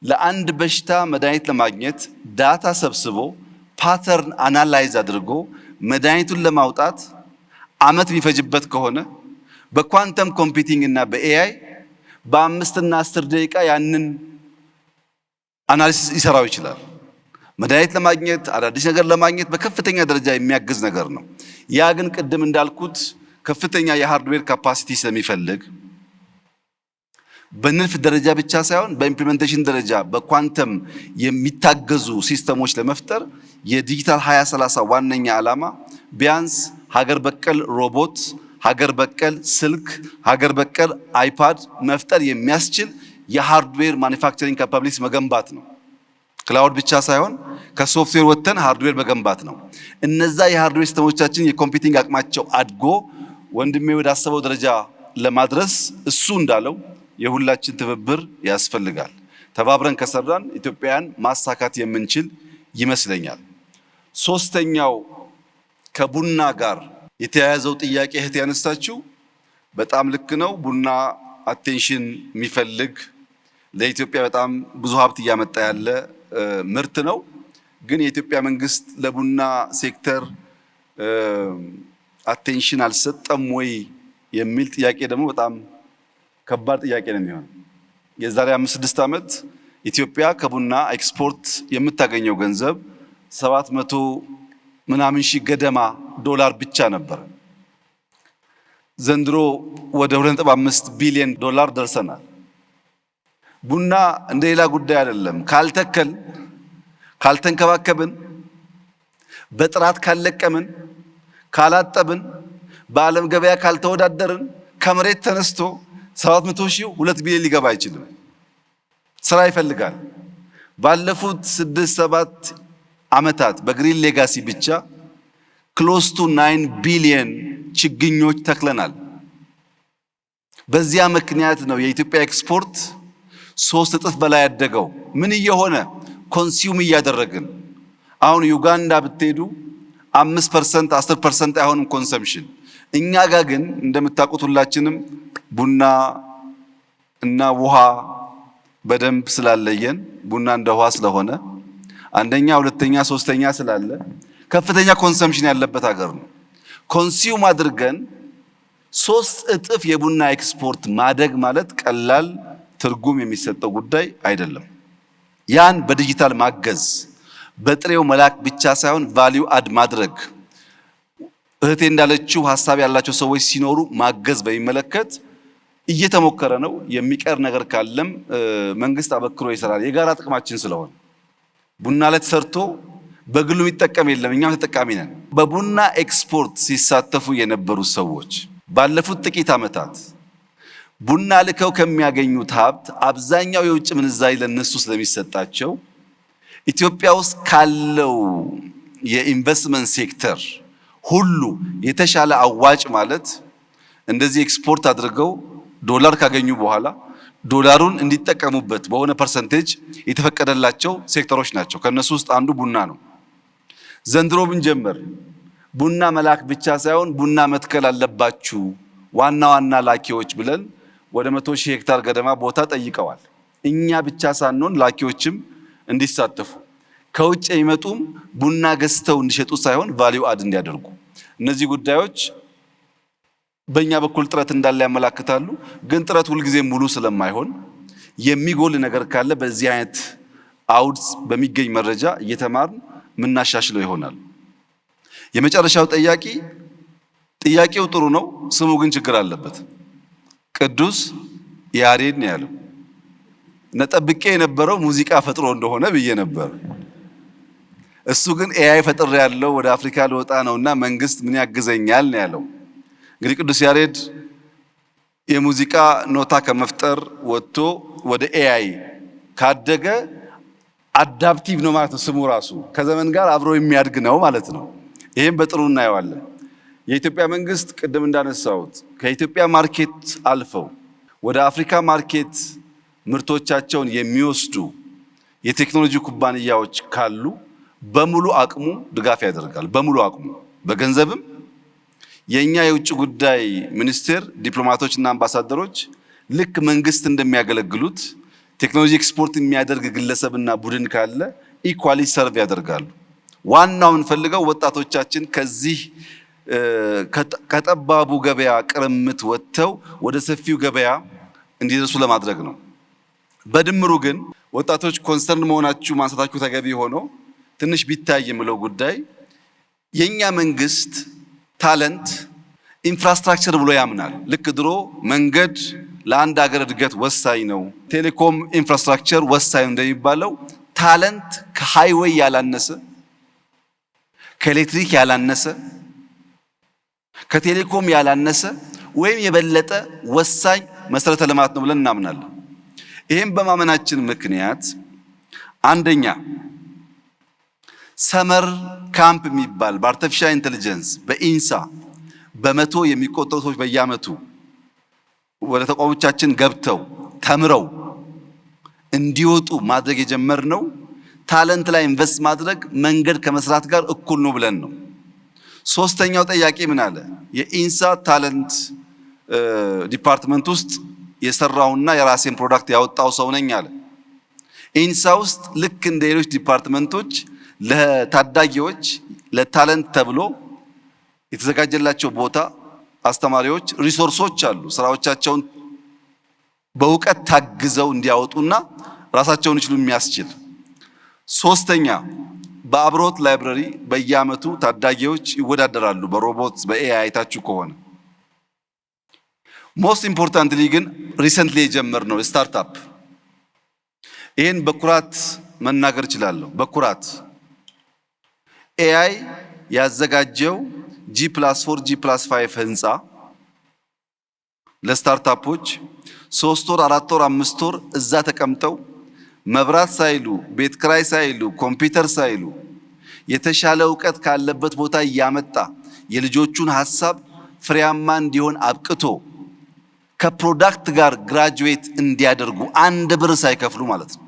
ለአንድ በሽታ መድኃኒት ለማግኘት ዳታ ሰብስቦ ፓተርን አናላይዝ አድርጎ መድኃኒቱን ለማውጣት ዓመት የሚፈጅበት ከሆነ በኳንተም ኮምፒውቲንግ እና በኤአይ በ5 እና 10 ደቂቃ ያንን አናሊሲስ ይሰራው ይችላል። መድኃኒት ለማግኘት አዳዲስ ነገር ለማግኘት በከፍተኛ ደረጃ የሚያግዝ ነገር ነው። ያ ግን ቅድም እንዳልኩት ከፍተኛ የሃርድዌር ካፓሲቲ ስለሚፈልግ በንድፍ ደረጃ ብቻ ሳይሆን በኢምፕሊሜንቴሽን ደረጃ በኳንተም የሚታገዙ ሲስተሞች ለመፍጠር የዲጂታል 2030 ዋነኛ ዓላማ ቢያንስ ሀገር በቀል ሮቦት፣ ሀገር በቀል ስልክ፣ ሀገር በቀል አይፓድ መፍጠር የሚያስችል የሃርድዌር ማኒፋክቸሪንግ ካፓቢሊቲስ መገንባት ነው። ክላውድ ብቻ ሳይሆን ከሶፍትዌር ወጥተን ሃርድዌር መገንባት ነው። እነዛ የሃርድዌር ሲስተሞቻችን የኮምፒውቲንግ አቅማቸው አድጎ ወንድሜ ወዳሰበው ደረጃ ለማድረስ እሱ እንዳለው የሁላችን ትብብር ያስፈልጋል። ተባብረን ከሰራን ኢትዮጵያን ማሳካት የምንችል ይመስለኛል። ሶስተኛው ከቡና ጋር የተያያዘው ጥያቄ እህት ያነሳችው በጣም ልክ ነው። ቡና አቴንሽን የሚፈልግ ለኢትዮጵያ በጣም ብዙ ሀብት እያመጣ ያለ ምርት ነው። ግን የኢትዮጵያ መንግስት ለቡና ሴክተር አቴንሽን አልሰጠም ወይ የሚል ጥያቄ ደግሞ በጣም ከባድ ጥያቄ ነው የሚሆነው። የዛሬ 5-6 ዓመት ኢትዮጵያ ከቡና ኤክስፖርት የምታገኘው ገንዘብ 700 ምናምን ሺህ ገደማ ዶላር ብቻ ነበር። ዘንድሮ ወደ 2.5 ቢሊዮን ዶላር ደርሰናል። ቡና እንደሌላ ጉዳይ አይደለም። ካልተንከባከብን፣ በጥራት ካልለቀምን፣ ካላጠብን፣ በዓለም ገበያ ካልተወዳደርን ከመሬት ተነስቶ 700 ሺህ 2 ቢሊዮን ሊገባ አይችልም። ስራ ይፈልጋል። ባለፉት 6-7 ዓመታት በግሪን ሌጋሲ ብቻ ክሎስ ቱ 9 ቢሊዮን ችግኞች ተክለናል። በዚያ ምክንያት ነው የኢትዮጵያ ኤክስፖርት 3 እጥፍ በላይ ያደገው። ምን እየሆነ ኮንሱም እያደረግን አሁን ዩጋንዳ ብትሄዱ 5% 10% አይሆንም ኮንሰምፕሽን። እኛ ጋር ግን እንደምታውቁት ሁላችንም ቡና እና ውሃ በደንብ ስላለየን ቡና እንደ ውሃ ስለሆነ አንደኛ፣ ሁለተኛ፣ ሶስተኛ ስላለ ከፍተኛ ኮንሰምፕሽን ያለበት ሀገር ነው። ኮንሱም አድርገን 3 እጥፍ የቡና ኤክስፖርት ማደግ ማለት ቀላል ትርጉም የሚሰጠው ጉዳይ አይደለም። ያን በዲጂታል ማገዝ፣ በጥሬው መላክ ብቻ ሳይሆን ቫልዩ አድ ማድረግ፣ እህቴ እንዳለችው ሀሳብ ያላቸው ሰዎች ሲኖሩ ማገዝ በሚመለከት እየተሞከረ ነው። የሚቀር ነገር ካለም መንግስት አበክሮ ይሰራል። የጋራ ጥቅማችን ስለሆነ ቡና ላይ ተሰርቶ በግሉ የሚጠቀም የለም፣ እኛም ተጠቃሚ ነን። በቡና ኤክስፖርት ሲሳተፉ የነበሩ ሰዎች ባለፉት ጥቂት ዓመታት ቡና ልከው ከሚያገኙት ሀብት አብዛኛው የውጭ ምንዛሪ ለነሱ ስለሚሰጣቸው ኢትዮጵያ ውስጥ ካለው የኢንቨስትመንት ሴክተር ሁሉ የተሻለ አዋጭ ማለት እንደዚህ ኤክስፖርት አድርገው ዶላር ካገኙ በኋላ ዶላሩን እንዲጠቀሙበት በሆነ ፐርሰንቴጅ የተፈቀደላቸው ሴክተሮች ናቸው። ከነሱ ውስጥ አንዱ ቡና ነው። ዘንድሮ ብንጀምር ቡና መላክ ብቻ ሳይሆን ቡና መትከል አለባችሁ ዋና ዋና ላኪዎች ብለን ወደ 100,000 ሄክታር ገደማ ቦታ ጠይቀዋል። እኛ ብቻ ሳንሆን ላኪዎችም እንዲሳተፉ ከውጭ የሚመጡም ቡና ገዝተው እንዲሸጡ ሳይሆን ቫልዩ አድ እንዲያደርጉ፣ እነዚህ ጉዳዮች በእኛ በኩል ጥረት እንዳለ ያመላክታሉ። ግን ጥረት ሁልጊዜ ሙሉ ስለማይሆን የሚጎል ነገር ካለ በዚህ አይነት አውድ በሚገኝ መረጃ እየተማርን ምናሻሽለው ይሆናል። የመጨረሻው ጥያቄው ጥሩ ነው፣ ስሙ ግን ችግር አለበት። ቅዱስ ያሬድ ነው ያለው። ነጠብቄ የነበረው ሙዚቃ ፈጥሮ እንደሆነ ብዬ ነበር። እሱ ግን ኤአይ ፈጥሮ ያለው ወደ አፍሪካ ልወጣ ነውና መንግስት ምን ያግዘኛል ነው ያለው። እንግዲህ ቅዱስ ያሬድ የሙዚቃ ኖታ ከመፍጠር ወጥቶ ወደ ኤአይ ካደገ አዳፕቲቭ ነው ማለት ነው። ስሙ ራሱ ከዘመን ጋር አብሮ የሚያድግ ነው ማለት ነው። ይሄም በጥሩ እናየዋለን። የኢትዮጵያ መንግስት ቅድም እንዳነሳሁት ከኢትዮጵያ ማርኬት አልፈው ወደ አፍሪካ ማርኬት ምርቶቻቸውን የሚወስዱ የቴክኖሎጂ ኩባንያዎች ካሉ በሙሉ አቅሙ ድጋፍ ያደርጋል። በሙሉ አቅሙ በገንዘብም የኛ የውጭ ጉዳይ ሚኒስቴር ዲፕሎማቶችና አምባሳደሮች ልክ መንግስት እንደሚያገለግሉት ቴክኖሎጂ ኤክስፖርት የሚያደርግ ግለሰብና ቡድን ካለ ኢኳሊ ሰርቭ ያደርጋሉ። ዋናው የምንፈልገው ወጣቶቻችን ከዚህ ከጠባቡ ገበያ ቅርምት ወጥተው ወደ ሰፊው ገበያ እንዲደርሱ ለማድረግ ነው። በድምሩ ግን ወጣቶች ኮንሰርን መሆናችሁ ማንሳታችሁ ተገቢ ሆኖ ትንሽ ቢታይ የምለው ጉዳይ የኛ መንግስት ታለንት ኢንፍራስትራክቸር ብሎ ያምናል። ልክ ድሮ መንገድ ለአንድ ሀገር እድገት ወሳኝ ነው፣ ቴሌኮም ኢንፍራስትራክቸር ወሳኝ ነው እንደሚባለው ታለንት ከሃይዌይ ያላነሰ፣ ከኤሌክትሪክ ያላነሰ፣ ከቴሌኮም ያላነሰ ወይም የበለጠ ወሳኝ መሰረተ ልማት ነው ብለን እናምናለን። ይህም በማመናችን ምክንያት አንደኛ ሰመር ካምፕ የሚባል በአርቲፊሻል ኢንተለጀንስ በኢንሳ በመቶ የሚቆጠሩ ሰዎች በየዓመቱ ወደ ተቋሞቻችን ገብተው ተምረው እንዲወጡ ማድረግ የጀመርነው ታለንት ላይ ኢንቨስት ማድረግ መንገድ ከመስራት ጋር እኩል ነው ብለን ነው። ሶስተኛው ጥያቄ ምን አለ? የኢንሳ ታለንት ዲፓርትመንት ውስጥ የሰራውና የራሴን ፕሮዳክት ያወጣው ሰው ነኝ አለ። ኢንሳ ውስጥ ልክ እንደ ሌሎች ዲፓርትመንቶች ለታዳጊዎች ለታለንት ተብሎ የተዘጋጀላቸው ቦታ፣ አስተማሪዎች፣ ሪሶርሶች አሉ። ስራዎቻቸውን በእውቀት ታግዘው እንዲያወጡና ራሳቸውን ይችሉ የሚያስችል። ሶስተኛ በአብሮት ላይብረሪ በየዓመቱ ታዳጊዎች ይወዳደራሉ በሮቦት በኤአይ አይታችሁ ከሆነ። ሞስት ኢምፖርታንትሊ ግን ሪሰንትሊ የጀመርነው ስታርታፕ ይህን በኩራት መናገር እችላለሁ። በኩራት ኤአይ ያዘጋጀው G+4 G+5 ህንፃ ለስታርታፖች 3 ወር 4 ወር 5 ወር እዛ ተቀምጠው መብራት ሳይሉ ቤት ክራይ ሳይሉ ኮምፒውተር ሳይሉ የተሻለ እውቀት ካለበት ቦታ እያመጣ የልጆቹን ሐሳብ ፍሬያማ እንዲሆን አብቅቶ ከፕሮዳክት ጋር ግራጁዌት እንዲያደርጉ አንድ ብር ሳይከፍሉ ማለት ነው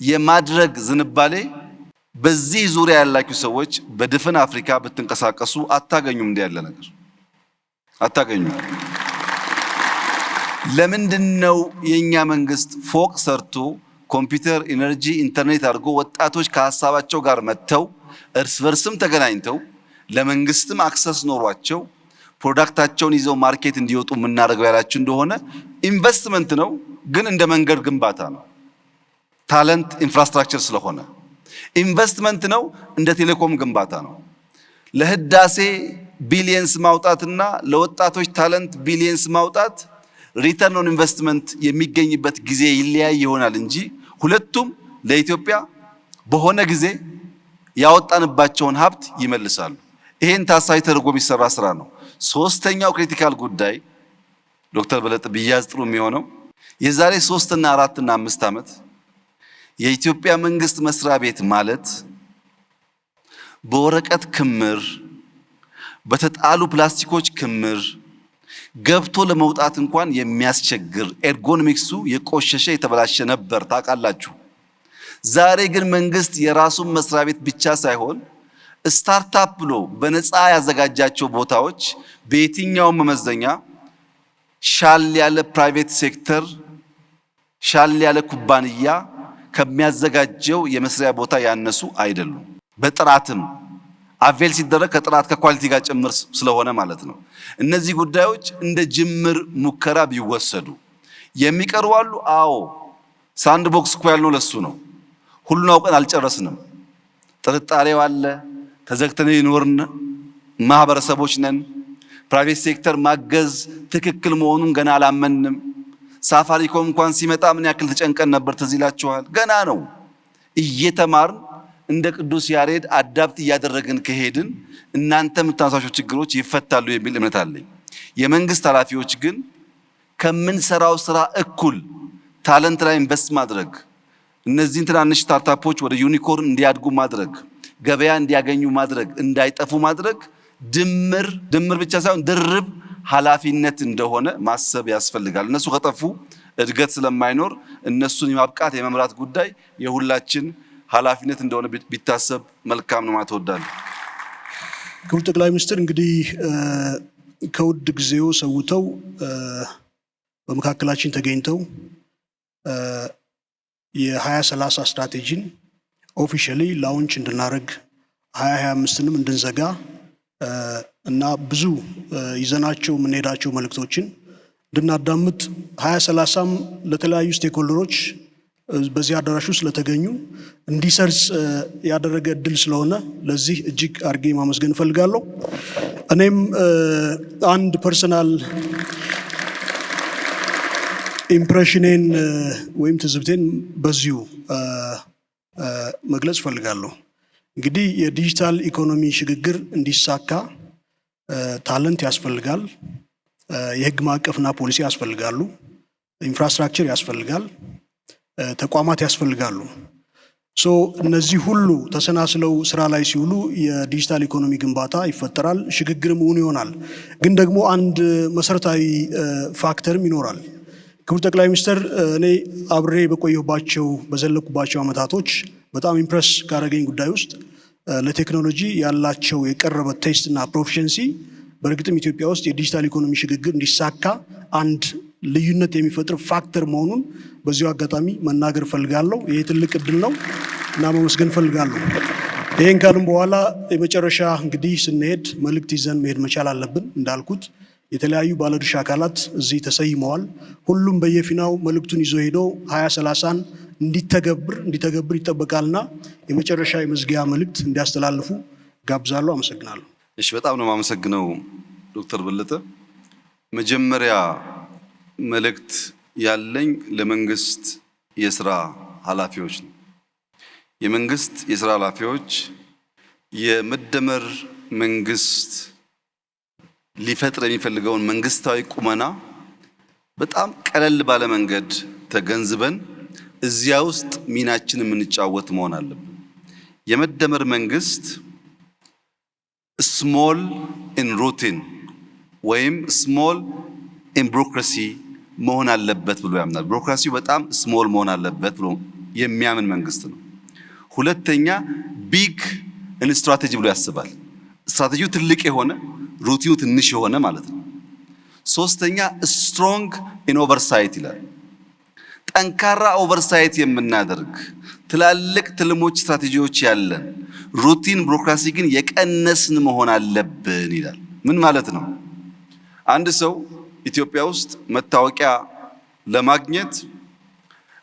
የማድረግ ዝንባሌ በዚህ ዙሪያ ያላችሁ ሰዎች በድፍን አፍሪካ ብትንቀሳቀሱ አታገኙም። እንዲህ ያለ ነገር አታገኙም። ለምንድነው የኛ መንግስት ፎቅ ሰርቶ ኮምፒውተር፣ ኢነርጂ፣ ኢንተርኔት አድርጎ ወጣቶች ከሀሳባቸው ጋር መጥተው እርስ በርስም ተገናኝተው ለመንግስትም አክሰስ ኖሯቸው ፕሮዳክታቸውን ይዘው ማርኬት እንዲወጡ የምናደርገው ያላችሁ እንደሆነ ኢንቨስትመንት ነው፣ ግን እንደ መንገድ ግንባታ ነው። ታለንት ኢንፍራስትራክቸር ስለሆነ ኢንቨስትመንት ነው፣ እንደ ቴሌኮም ግንባታ ነው። ለህዳሴ ቢሊየንስ ማውጣትና ለወጣቶች ታለንት ቢሊየንስ ማውጣት ሪተርን ኦን ኢንቨስትመንት የሚገኝበት ጊዜ ይለያይ ይሆናል እንጂ ሁለቱም ለኢትዮጵያ በሆነ ጊዜ ያወጣንባቸውን ሀብት ይመልሳሉ። ይሄን ታሳቢ ተደርጎ የሚሰራ ስራ ነው። ሶስተኛው ክሪቲካል ጉዳይ ዶክተር በለጠ ቢያዝ ጥሩ የሚሆነው የዛሬ 3 እና 4 እና 5 ዓመት የኢትዮጵያ መንግስት መስሪያ ቤት ማለት በወረቀት ክምር፣ በተጣሉ ፕላስቲኮች ክምር ገብቶ ለመውጣት እንኳን የሚያስቸግር ኤርጎኖሚክሱ የቆሸሸ የተበላሸ ነበር ታውቃላችሁ። ዛሬ ግን መንግስት የራሱን መስሪያ ቤት ብቻ ሳይሆን ስታርታፕ ብሎ በነፃ ያዘጋጃቸው ቦታዎች በየትኛውም መመዘኛ ሻል ያለ ፕራይቬት ሴክተር ሻል ያለ ኩባንያ ከሚያዘጋጀው የመስሪያ ቦታ ያነሱ አይደሉም። በጥራትም አቬል ሲደረግ ከጥራት ከኳሊቲ ጋር ጭምር ስለሆነ ማለት ነው። እነዚህ ጉዳዮች እንደ ጅምር ሙከራ ቢወሰዱ የሚቀርቡ አሉ። አዎ ሳንድ ቦክስ እኮ ያልነው ለሱ ነው። ሁሉን አውቀን አልጨረስንም። ጥርጣሬው አለ። ተዘግተን የኖርን ማህበረሰቦች ነን። ፕራይቬት ሴክተር ማገዝ ትክክል መሆኑን ገና አላመንም። ሳፋሪኮም እንኳን ሲመጣ ምን ያክል ተጨንቀን ነበር ትዝ ይላችኋል። ገና ነው። እየተማርን እንደ ቅዱስ ያሬድ አዳፕት እያደረግን ከሄድን እናንተ የምታነሳቸው ችግሮች ይፈታሉ የሚል እምነት አለኝ። የመንግስት ኃላፊዎች ግን ከምንሰራው ስራ እኩል ታለንት ላይ ኢንቨስት ማድረግ፣ እነዚህን ትናንሽ ስታርታፖች ወደ ዩኒኮርን እንዲያድጉ ማድረግ፣ ገበያ እንዲያገኙ ማድረግ፣ እንዳይጠፉ ማድረግ ድምር ብቻ ሳይሆን ድርብ ኃላፊነት እንደሆነ ማሰብ ያስፈልጋል። እነሱ ከጠፉ እድገት ስለማይኖር እነሱን የማብቃት የመምራት ጉዳይ የሁላችን ኃላፊነት እንደሆነ ቢታሰብ መልካም ነው ማለት እወዳለሁ። ክቡር ጠቅላይ ሚኒስትር እንግዲህ ከውድ ጊዜው ሰውተው በመካከላችን ተገኝተው የ2030 ስትራቴጂን ኦፊሻሊ ላውንች እንድናደርግ 2025ንም እንድንዘጋ እና ብዙ ይዘናቸው የምንሄዳቸው መልእክቶችን እንድናዳምጥ 2030ም ለተለያዩ ስቴክሆልደሮች በዚህ አዳራሽ ውስጥ ስለተገኙ እንዲሰርጽ ያደረገ እድል ስለሆነ ለዚህ እጅግ አድርጌ ማመስገን እፈልጋለሁ። እኔም አንድ ፐርሰናል ኢምፕሬሽኔን ወይም ትዝብቴን በዚሁ መግለጽ እፈልጋለሁ። እንግዲህ የዲጂታል ኢኮኖሚ ሽግግር እንዲሳካ ታለንት ያስፈልጋል፣ የህግ ማዕቀፍና ፖሊሲ ያስፈልጋሉ፣ ኢንፍራስትራክቸር ያስፈልጋል፣ ተቋማት ያስፈልጋሉ። እነዚህ ሁሉ ተሰናስለው ስራ ላይ ሲውሉ የዲጂታል ኢኮኖሚ ግንባታ ይፈጠራል፣ ሽግግርም እውን ይሆናል። ግን ደግሞ አንድ መሰረታዊ ፋክተርም ይኖራል። ክቡር ጠቅላይ ሚኒስትር፣ እኔ አብሬ በዘለኩባቸው አመታቶች በጣም ኢምፕረስ ካደረገኝ ጉዳይ ውስጥ ለቴክኖሎጂ ያላቸው የቀረበ ቴስት እና ፕሮፊሸንሲ በእርግጥም ኢትዮጵያ ውስጥ የዲጂታል ኢኮኖሚ ሽግግር እንዲሳካ አንድ ልዩነት የሚፈጥር ፋክተር መሆኑን በዚሁ አጋጣሚ መናገር ፈልጋለሁ። ይሄ ትልቅ እድል ነው እና መመስገን ፈልጋለሁ። ይሄን ካልም በኋላ የመጨረሻ እንግዲህ ስንሄድ መልእክት ይዘን መሄድ መቻል አለብን። እንዳልኩት የተለያዩ ባለድርሻ አካላት እዚህ ተሰይመዋል። ሁሉም በየፊናው መልእክቱን ይዞ ሄዶ 2030ን እንዲተገብር ይጠበቃልና የመጨረሻ የመዝጊያ መልእክት እንዲያስተላልፉ ጋብዛለሁ። አመሰግናለሁ። እሺ፣ በጣም ነው የማመሰግነው ዶክተር በለጠ። መጀመሪያ መልእክት ያለኝ ለመንግስት የስራ ኃላፊዎች ነው። የመንግስት የስራ ኃላፊዎች የመደመር መንግስት ሊፈጥር የሚፈልገውን መንግስታዊ ቁመና በጣም ቀለል ባለ መንገድ ተገንዝበን እዚያ ውስጥ ሚናችን የምንጫወት መሆን አለብን። የመደመር መንግስት ስሞል ኢን ሩቲን ወይም ስሞል ኢን ቢሮክራሲ መሆን አለበት ብሎ ያምናል። ቢሮክራሲው በጣም ስሞል መሆን አለበት ብሎ የሚያምን መንግስት ነው። ሁለተኛ ቢግ ስትራቴጂ ብሎ ያስባል። ስትራቴጂው ትልቅ የሆነ ሩቲኑ ትንሽ የሆነ ማለት ነው። ሶስተኛ ስትሮንግ ኢን ኦቨርሳይት ይላል። ጠንካራ ኦቨርሳይት የምናደርግ ትላልቅ ትልሞች፣ ስትራቴጂዎች ያለን ሩቲን ቢሮክራሲ ግን የቀነስን መሆን አለብን ይላል። ምን ማለት ነው? አንድ ሰው ኢትዮጵያ ውስጥ መታወቂያ ለማግኘት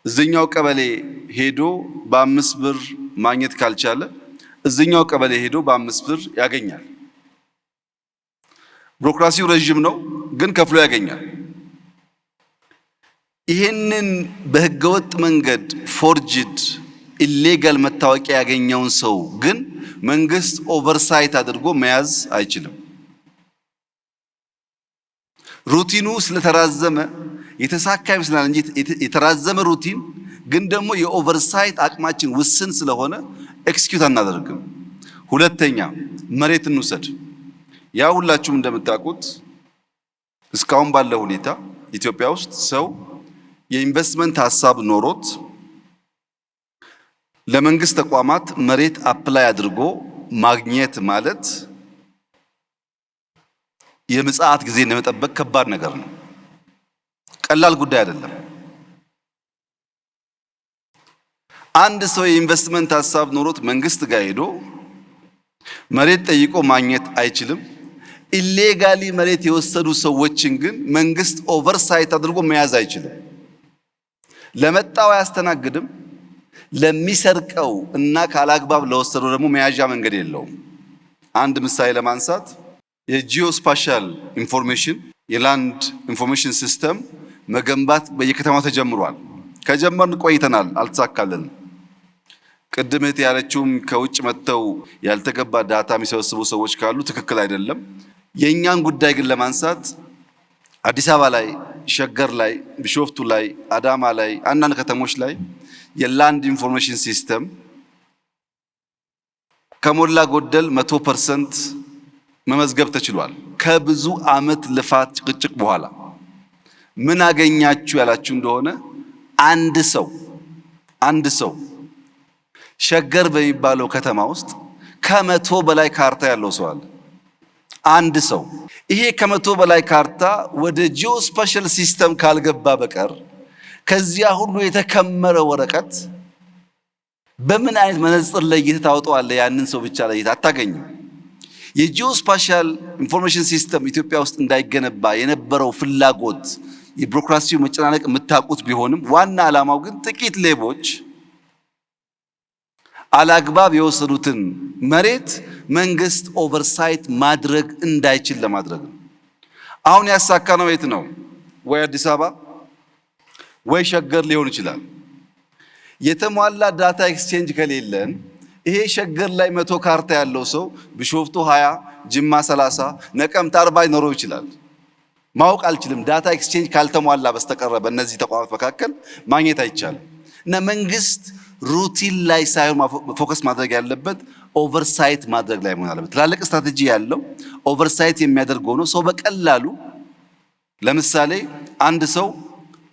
እዚኛው ቀበሌ ሄዶ በ5 ብር ማግኘት ካልቻለ እዚኛው ቀበሌ ሄዶ በ5 ብር ያገኛል። ቢሮክራሲው ረጅም ነው፣ ግን ከፍሎ ያገኛል። ይሄንን በህገወጥ መንገድ ፎርጅድ ኢሌጋል መታወቂያ ያገኘውን ሰው ግን መንግስት ኦቨርሳይት አድርጎ መያዝ አይችልም። ሩቲኑ ስለተራዘመ የተሳካ ይመስላል እንጂ የተራዘመ ሩቲን ግን ደግሞ የኦቨርሳይት አቅማችን ውስን ስለሆነ ኤክስኪዩት አናደርግም። ሁለተኛ መሬት እንውሰድ። ያ ሁላችሁም እንደምታውቁት እስካሁን ባለው ሁኔታ ኢትዮጵያ ውስጥ ሰው የኢንቨስትመንት ሐሳብ ኖሮት ለመንግስት ተቋማት መሬት አፕላይ አድርጎ ማግኘት ማለት የምጽአት ጊዜ ለመጠበቅ ከባድ ነገር ነው። ቀላል ጉዳይ አይደለም። አንድ ሰው የኢንቨስትመንት ሐሳብ ኖሮት መንግስት ጋር ሄዶ መሬት ጠይቆ ማግኘት አይችልም። ኢሌጋሊ መሬት የወሰዱ ሰዎችን ግን መንግስት ኦቨርሳይት አድርጎ መያዝ አይችልም። ለመጣው አያስተናግድም። ለሚሰርቀው እና ካላግባብ ለወሰደው ደግሞ መያዣ መንገድ የለውም። አንድ ምሳሌ ለማንሳት የጂኦስፓሻል ኢንፎርሜሽን የላንድ ኢንፎርሜሽን ሲስተም መገንባት በየከተማው ተጀምሯል። ከጀመርን ቆይተናል፣ አልተሳካልንም። ቅድም እህት ያለችውም ከውጭ መጥተው ያልተገባ ዳታ የሚሰበስቡ ሰዎች ካሉ ትክክል አይደለም። የእኛን ጉዳይ ግን ለማንሳት አዲስ አበባ ላይ፣ ሸገር ላይ፣ ቢሾፍቱ ላይ፣ አዳማ ላይ፣ አንዳንድ ከተሞች ላይ የላንድ ኢንፎርሜሽን ሲስተም ከሞላ ጎደል 100% መመዝገብ ተችሏል። ከብዙ ዓመት ልፋት ጭቅጭቅ በኋላ ምን አገኛችሁ ያላችሁ እንደሆነ አንድ ሰው ሸገር በሚባለው ከተማ ውስጥ ከ100 በላይ ካርታ ያለው ሰው አለ። አንድ ሰው ይሄ ከ100 በላይ ካርታ ወደ ጂኦስፓሻል ሲስተም ካልገባ በቀር ከዚያ ሁሉ የተከመረ ወረቀት በምን አይነት መነጽር ለይተህ ታወጣዋለህ? ያንን ሰው ብቻ ለይተህ አታገኝም። የጂኦስፓሻል ኢንፎርሜሽን ሲስተም ኢትዮጵያ ውስጥ እንዳይገነባ የነበረው ፍላጎት የቢሮክራሲው መጨናነቅ የምታውቁት ቢሆንም ዋና ዓላማው ግን ጥቂት ሌቦች አላግባብ የወሰዱትን መሬት መንግስት ኦቨርሳይት ማድረግ እንዳይችል ለማድረግ ነው። አሁን ያሳካነው የት ነው? ወይ አዲስ አበባ ወይ ሸገር ሊሆን ይችላል። የተሟላ ዳታ ኤክስቼንጅ ከሌለን ይሄ ሸገር ላይ 100 ካርታ ያለው ሰው ቢሾፍቱ 20፣ ጅማ 30፣ ነቀምት 40 ይኖረው ይችላል። ማወቅ አልችልም። ዳታ ኤክስቼንጅ ካልተሟላ በስተቀር በእነዚህ ተቋማት መካከል ማግኘት አይቻልም። እና መንግስት ሩቲን ላይ ሳይሆን ፎከስ ማድረግ ያለበት ኦቨርሳይት ማድረግ ላይ መሆን አለበት። ትላልቅ ስትራቴጂ ያለው ኦቨርሳይት የሚያደርግ ሆኖ ሰው በቀላሉ ለምሳሌ አንድ ሰው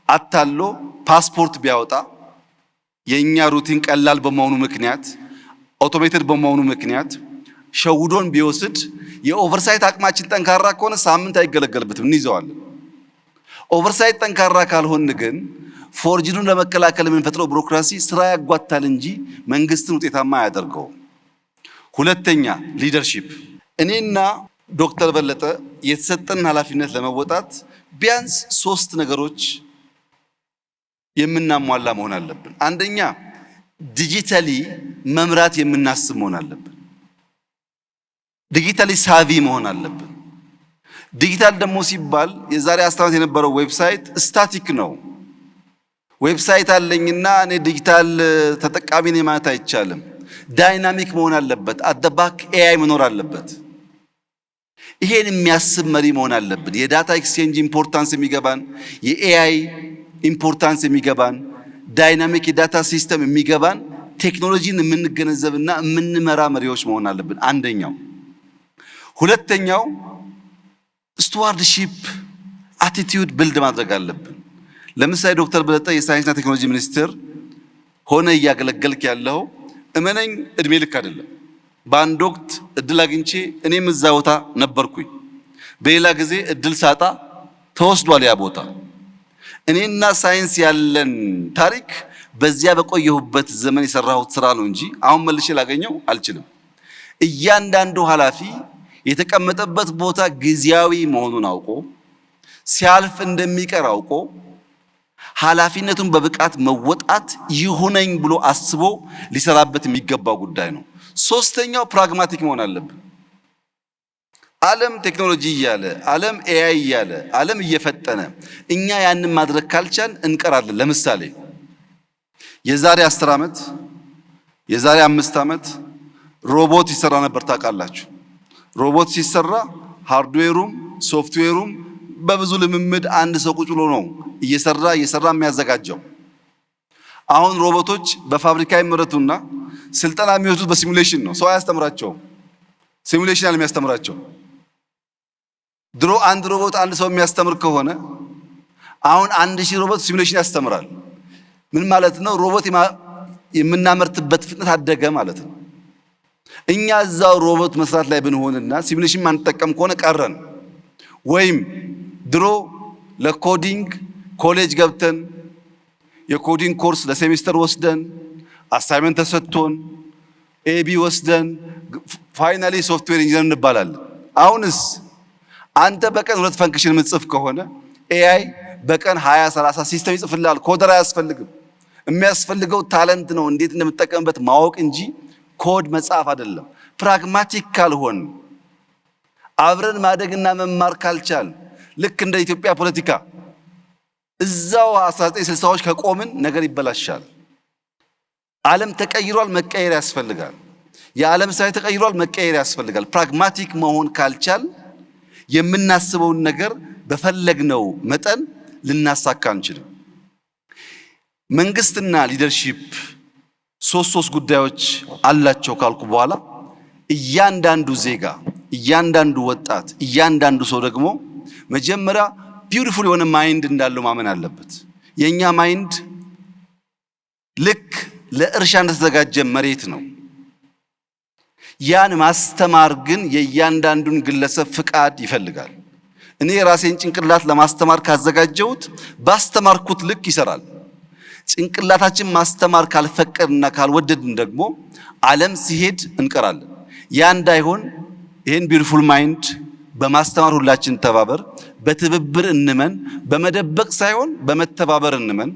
አታሎ ፓስፖርት ቢያወጣ የኛ ሩቲን ቀላል በመሆኑ ምክንያት አውቶሜትድ በመሆኑ ምክንያት ሸውዶን ቢወስድ የኦቨርሳይት አቅማችን ጠንካራ ከሆነ ሳምንት አይገለገልበትም፣ እንይዘዋለን። ኦቨርሳይት ጠንካራ ካልሆን ግን ፎርጅዱን ለመከላከል የምንፈጥረው ቢሮክራሲ ስራ ያጓታል እንጂ መንግስትን ውጤታማ አያደርገውም። ሁለተኛ ሊደርሺፕ። እኔና ዶክተር በለጠ የተሰጠን ኃላፊነት ለመወጣት ቢያንስ 3 ነገሮች የምናሟላ መሆን አለብን። አንደኛ ዲጂታሊ መምራት የምናስብ መሆን አለብን። ዲጂታሊ ሳቪ መሆን አለብን። ዲጂታል ደግሞ ሲባል የዛሬ 10 ዓመት የነበረው ዌብሳይት ስታቲክ ነው። ዌብሳይት አለኝና እኔ ዲጂታል ተጠቃሚ ነኝ ማለት አይቻልም። ዳይናሚክ መሆን አለበት። አደባክ ኤአይ መኖር አለበት። ይሄን የሚያስብ መሪ መሆን አለብን። የዳታ ኤክስቼንጅ ኢምፖርታንስ የሚገባን፣ የኤአይ ኢምፖርታንስ የሚገባን፣ ዳይናሚክ የዳታ ሲስተም የሚገባን ቴክኖሎጂን የምንገነዘብና የምንመራ መሪዎች መሆን አለብን። አንደኛው። ሁለተኛው ስቱዋርድሺፕ አቲቲዩድ ቢልድ ማድረግ አለብን። ለምሳሌ ዶክተር በለጠ የሳይንስና ቴክኖሎጂ ሚኒስትር ሆነ እያገለገልክ ያለው እመነኝ እድሜ ልክ አይደለም። በአንድ ወቅት እድል አግኝቼ እኔም እዛ ቦታ ነበርኩኝ። በሌላ ጊዜ እድል ሳጣ ተወስዷል ያ ቦታ። እኔና ሳይንስ ያለን ታሪክ በዚያ በቆየሁበት ዘመን የሰራሁት ስራ ነው እንጂ አሁን መልሼ ላገኘው አልችልም። እያንዳንዱ ኃላፊ የተቀመጠበት ቦታ ጊዜያዊ መሆኑን አውቆ ሲያልፍ እንደሚቀር አውቆ ኃላፊነቱን በብቃት መወጣት ይሁነኝ ብሎ አስቦ ሊሰራበት የሚገባው ጉዳይ ነው። ሶስተኛው ፕራግማቲክ መሆን አለብን። ዓለም ቴክኖሎጂ እያለ ዓለም ኤአይ እያለ ዓለም እየፈጠነ እኛ ያንን ማድረግ ካልቻል እንቀራለን። ለምሳሌ የዛሬ 10 ዓመት የዛሬ 5 ዓመት ሮቦት ይሰራ ነበር ታውቃላችሁ። ሮቦት ሲሰራ ሃርድዌሩም ሶፍትዌሩም በብዙ ልምምድ አንድ ሰው ቁጭ ብሎ ነው እየሰራ የሚያዘጋጀው። አሁን ሮቦቶች በፋብሪካ ይመረቱና ስልጠና የሚወስዱት በሲሙሌሽን ነው። ሰው አያስተምራቸውም፣ ሲሙሌሽን አለ የሚያስተምራቸው። ድሮ አንድ ሮቦት አንድ ሰው የሚያስተምር ከሆነ አሁን 1000 ሮቦት ሲሙሌሽን ያስተምራል። ምን ማለት ነው? ሮቦት የምናመርትበት ፍጥነት አደገ ማለት ነው። እኛ እዛው ሮቦት መስራት ላይ ብንሆንና ሲሙሌሽን ማንጠቀም ከሆነ ቀረን። ወይም ድሮ ለኮዲንግ ኮሌጅ ገብተን የኮዲንግ ኮርስ ለሴሚስተር ወስደን አሳይመንት ተሰጥቶን ኤቢ ወስደን ፋይናሊ ሶፍትዌር ኢንጂነር እንባላለን። አሁንስ አንተ በቀን 2 ፈንክሽን የምትጽፍ ከሆነ ኤአይ በቀን 20-30 ሲስተም ይጽፍልሃል። ኮደር አያስፈልግም። የሚያስፈልገው ታለንት ነው፣ እንዴት እንደምትጠቀምበት ማወቅ እንጂ ኮድ መጻፍ አይደለም። ፕራግማቲክ ካልሆን አብረን ማደግና መማር ካልቻል ልክ እንደ ኢትዮጵያ ፖለቲካ እዛው 1960ዎች ከቆምን ነገር ይበላሻል። ዓለም ተቀይሯል፣ መቀየር ያስፈልጋል። የዓለም ሳይ ተቀይሯል፣ መቀየር ያስፈልጋል። ፕራግማቲክ መሆን ካልቻል የምናስበውን ነገር በፈለግነው መጠን ልናሳካ አንችልም። መንግስትና ሊደርሺፕ ሶስት ጉዳዮች አላቸው ካልኩ በኋላ እያንዳንዱ ዜጋ፣ እያንዳንዱ ወጣት፣ እያንዳንዱ ሰው ደግሞ መጀመሪያ ቢዩቲፉል የሆነ ማይንድ እንዳለው ማመን አለበት። የኛ ማይንድ ልክ ለእርሻ እንደተዘጋጀ መሬት ነው። ያን ማስተማር ግን የእያንዳንዱን ግለሰብ ፍቃድ ይፈልጋል። እኔ ራሴን ጭንቅላት ለማስተማር ካዘጋጀሁት ባስተማርኩት ልክ ይሰራል። ጭንቅላታችን ማስተማር ካልፈቀድና ካልወደድን ደግሞ ዓለም ሲሄድ እንቀራለን። ያ እንዳይሆን ይሄን ቢዩቲፉል ማይንድ በማስተማር ሁላችን ተባበር፣ በትብብር እንመን፣ በመደበቅ ሳይሆን በመተባበር እንመን።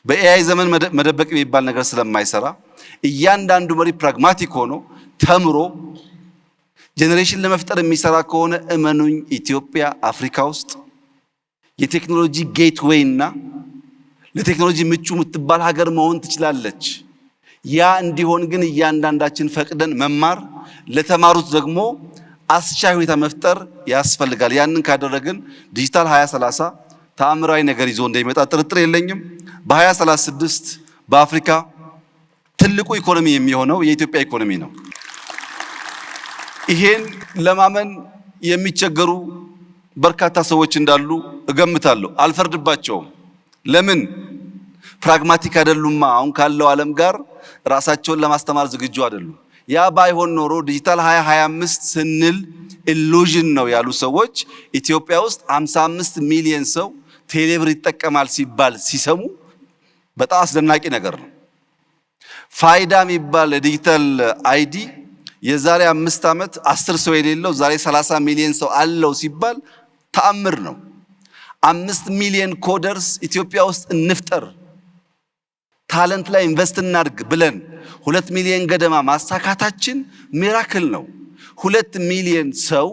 በኤአይ ዘመን መደበቅ የሚባል ነገር ስለማይሰራ እያንዳንዱ መሪ ፕራግማቲክ ሆኖ ተምሮ ጄኔሬሽን ለመፍጠር የሚሰራ ከሆነ እመኑኝ ኢትዮጵያ አፍሪካ ውስጥ የቴክኖሎጂ ጌትዌይ እና ለቴክኖሎጂ ምቹ የምትባል ሀገር መሆን ትችላለች። ያ እንዲሆን ግን እያንዳንዳችን ፈቅደን መማር፣ ለተማሩት ደግሞ አስቻይ ሁኔታ መፍጠር ያስፈልጋል። ያንን ካደረግን ዲጂታል 2030 ተአምራዊ ነገር ይዞ እንደሚመጣ ጥርጥር የለኝም። በ2036 በአፍሪካ ትልቁ ኢኮኖሚ የሚሆነው የኢትዮጵያ ኢኮኖሚ ነው። ይሄን ለማመን የሚቸገሩ በርካታ ሰዎች እንዳሉ እገምታለሁ። አልፈርድባቸውም። ለምን? ፕራግማቲክ አይደሉማ። አሁን ካለው ዓለም ጋር ራሳቸውን ለማስተማር ዝግጁ አይደሉም። ያ ባይሆን ኖሮ ዲጂታል 2025 ስንል ኢሉዥን ነው ያሉ ሰዎች ኢትዮጵያ ውስጥ 55 ሚሊዮን ሰው ቴሌብር ይጠቀማል ሲባል ሲሰሙ በጣም አስደናቂ ነገር ነው። ፋይዳ የሚባል ዲጂታል አይዲ የዛሬ 5 ዓመት 10 ሰው የሌለው ዛሬ 30 ሚሊዮን ሰው አለው ሲባል ተአምር ነው። 5 ሚሊዮን ኮደርስ ኢትዮጵያ ውስጥ እንፍጠር፣ ታለንት ላይ ኢንቨስት እናድርግ ብለን 2 ሚሊዮን ገደማ ማሳካታችን ሚራክል ነው። 2 ሚሊዮን ሰው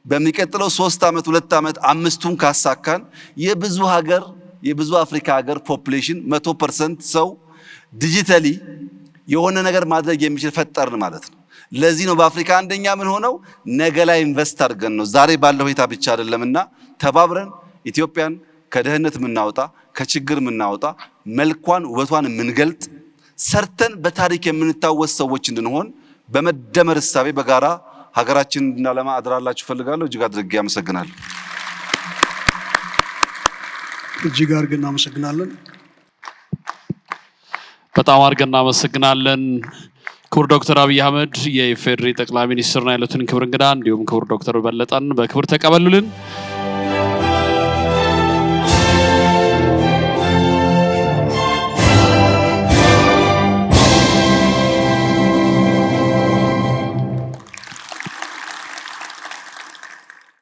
በሚቀጥለው 3 ዓመት 2 ዓመት 5ቱን ካሳካን የብዙ አፍሪካ ሀገር ፖፑሌሽን 100% ሰው ዲጂታሊ የሆነ ነገር ማድረግ የሚችል ፈጠርን ማለት ነው። ለዚህ ነው በአፍሪካ አንደኛ ምን ሆነው ነገ ላይ ኢንቨስት አድርገን ነው። ዛሬ ባለው ሁኔታ ብቻ አይደለምና ተባብረን ኢትዮጵያን ከድህነት የምናወጣ ከችግር የምናወጣ መልኳን ውበቷን የምንገልጥ ሰርተን በታሪክ የምንታወስ ሰዎች እንድንሆን በመደመር እሳቤ በጋራ ሀገራችንን እንድናለማ አደራላችሁ ፈልጋለሁ። እጅግ አድርጌ አመሰግናለሁ። እጅግ አድርገን እናመሰግናለን። በጣም አድርገን እናመሰግናለን። ክቡር ዶክተር አብይ አህመድ የኢፌዴሪ ጠቅላይ ሚኒስትርና ያሉትን ክብር እንግዳ እንዲሁም ክቡር ዶክተር በለጠን በክብር ተቀበሉልን።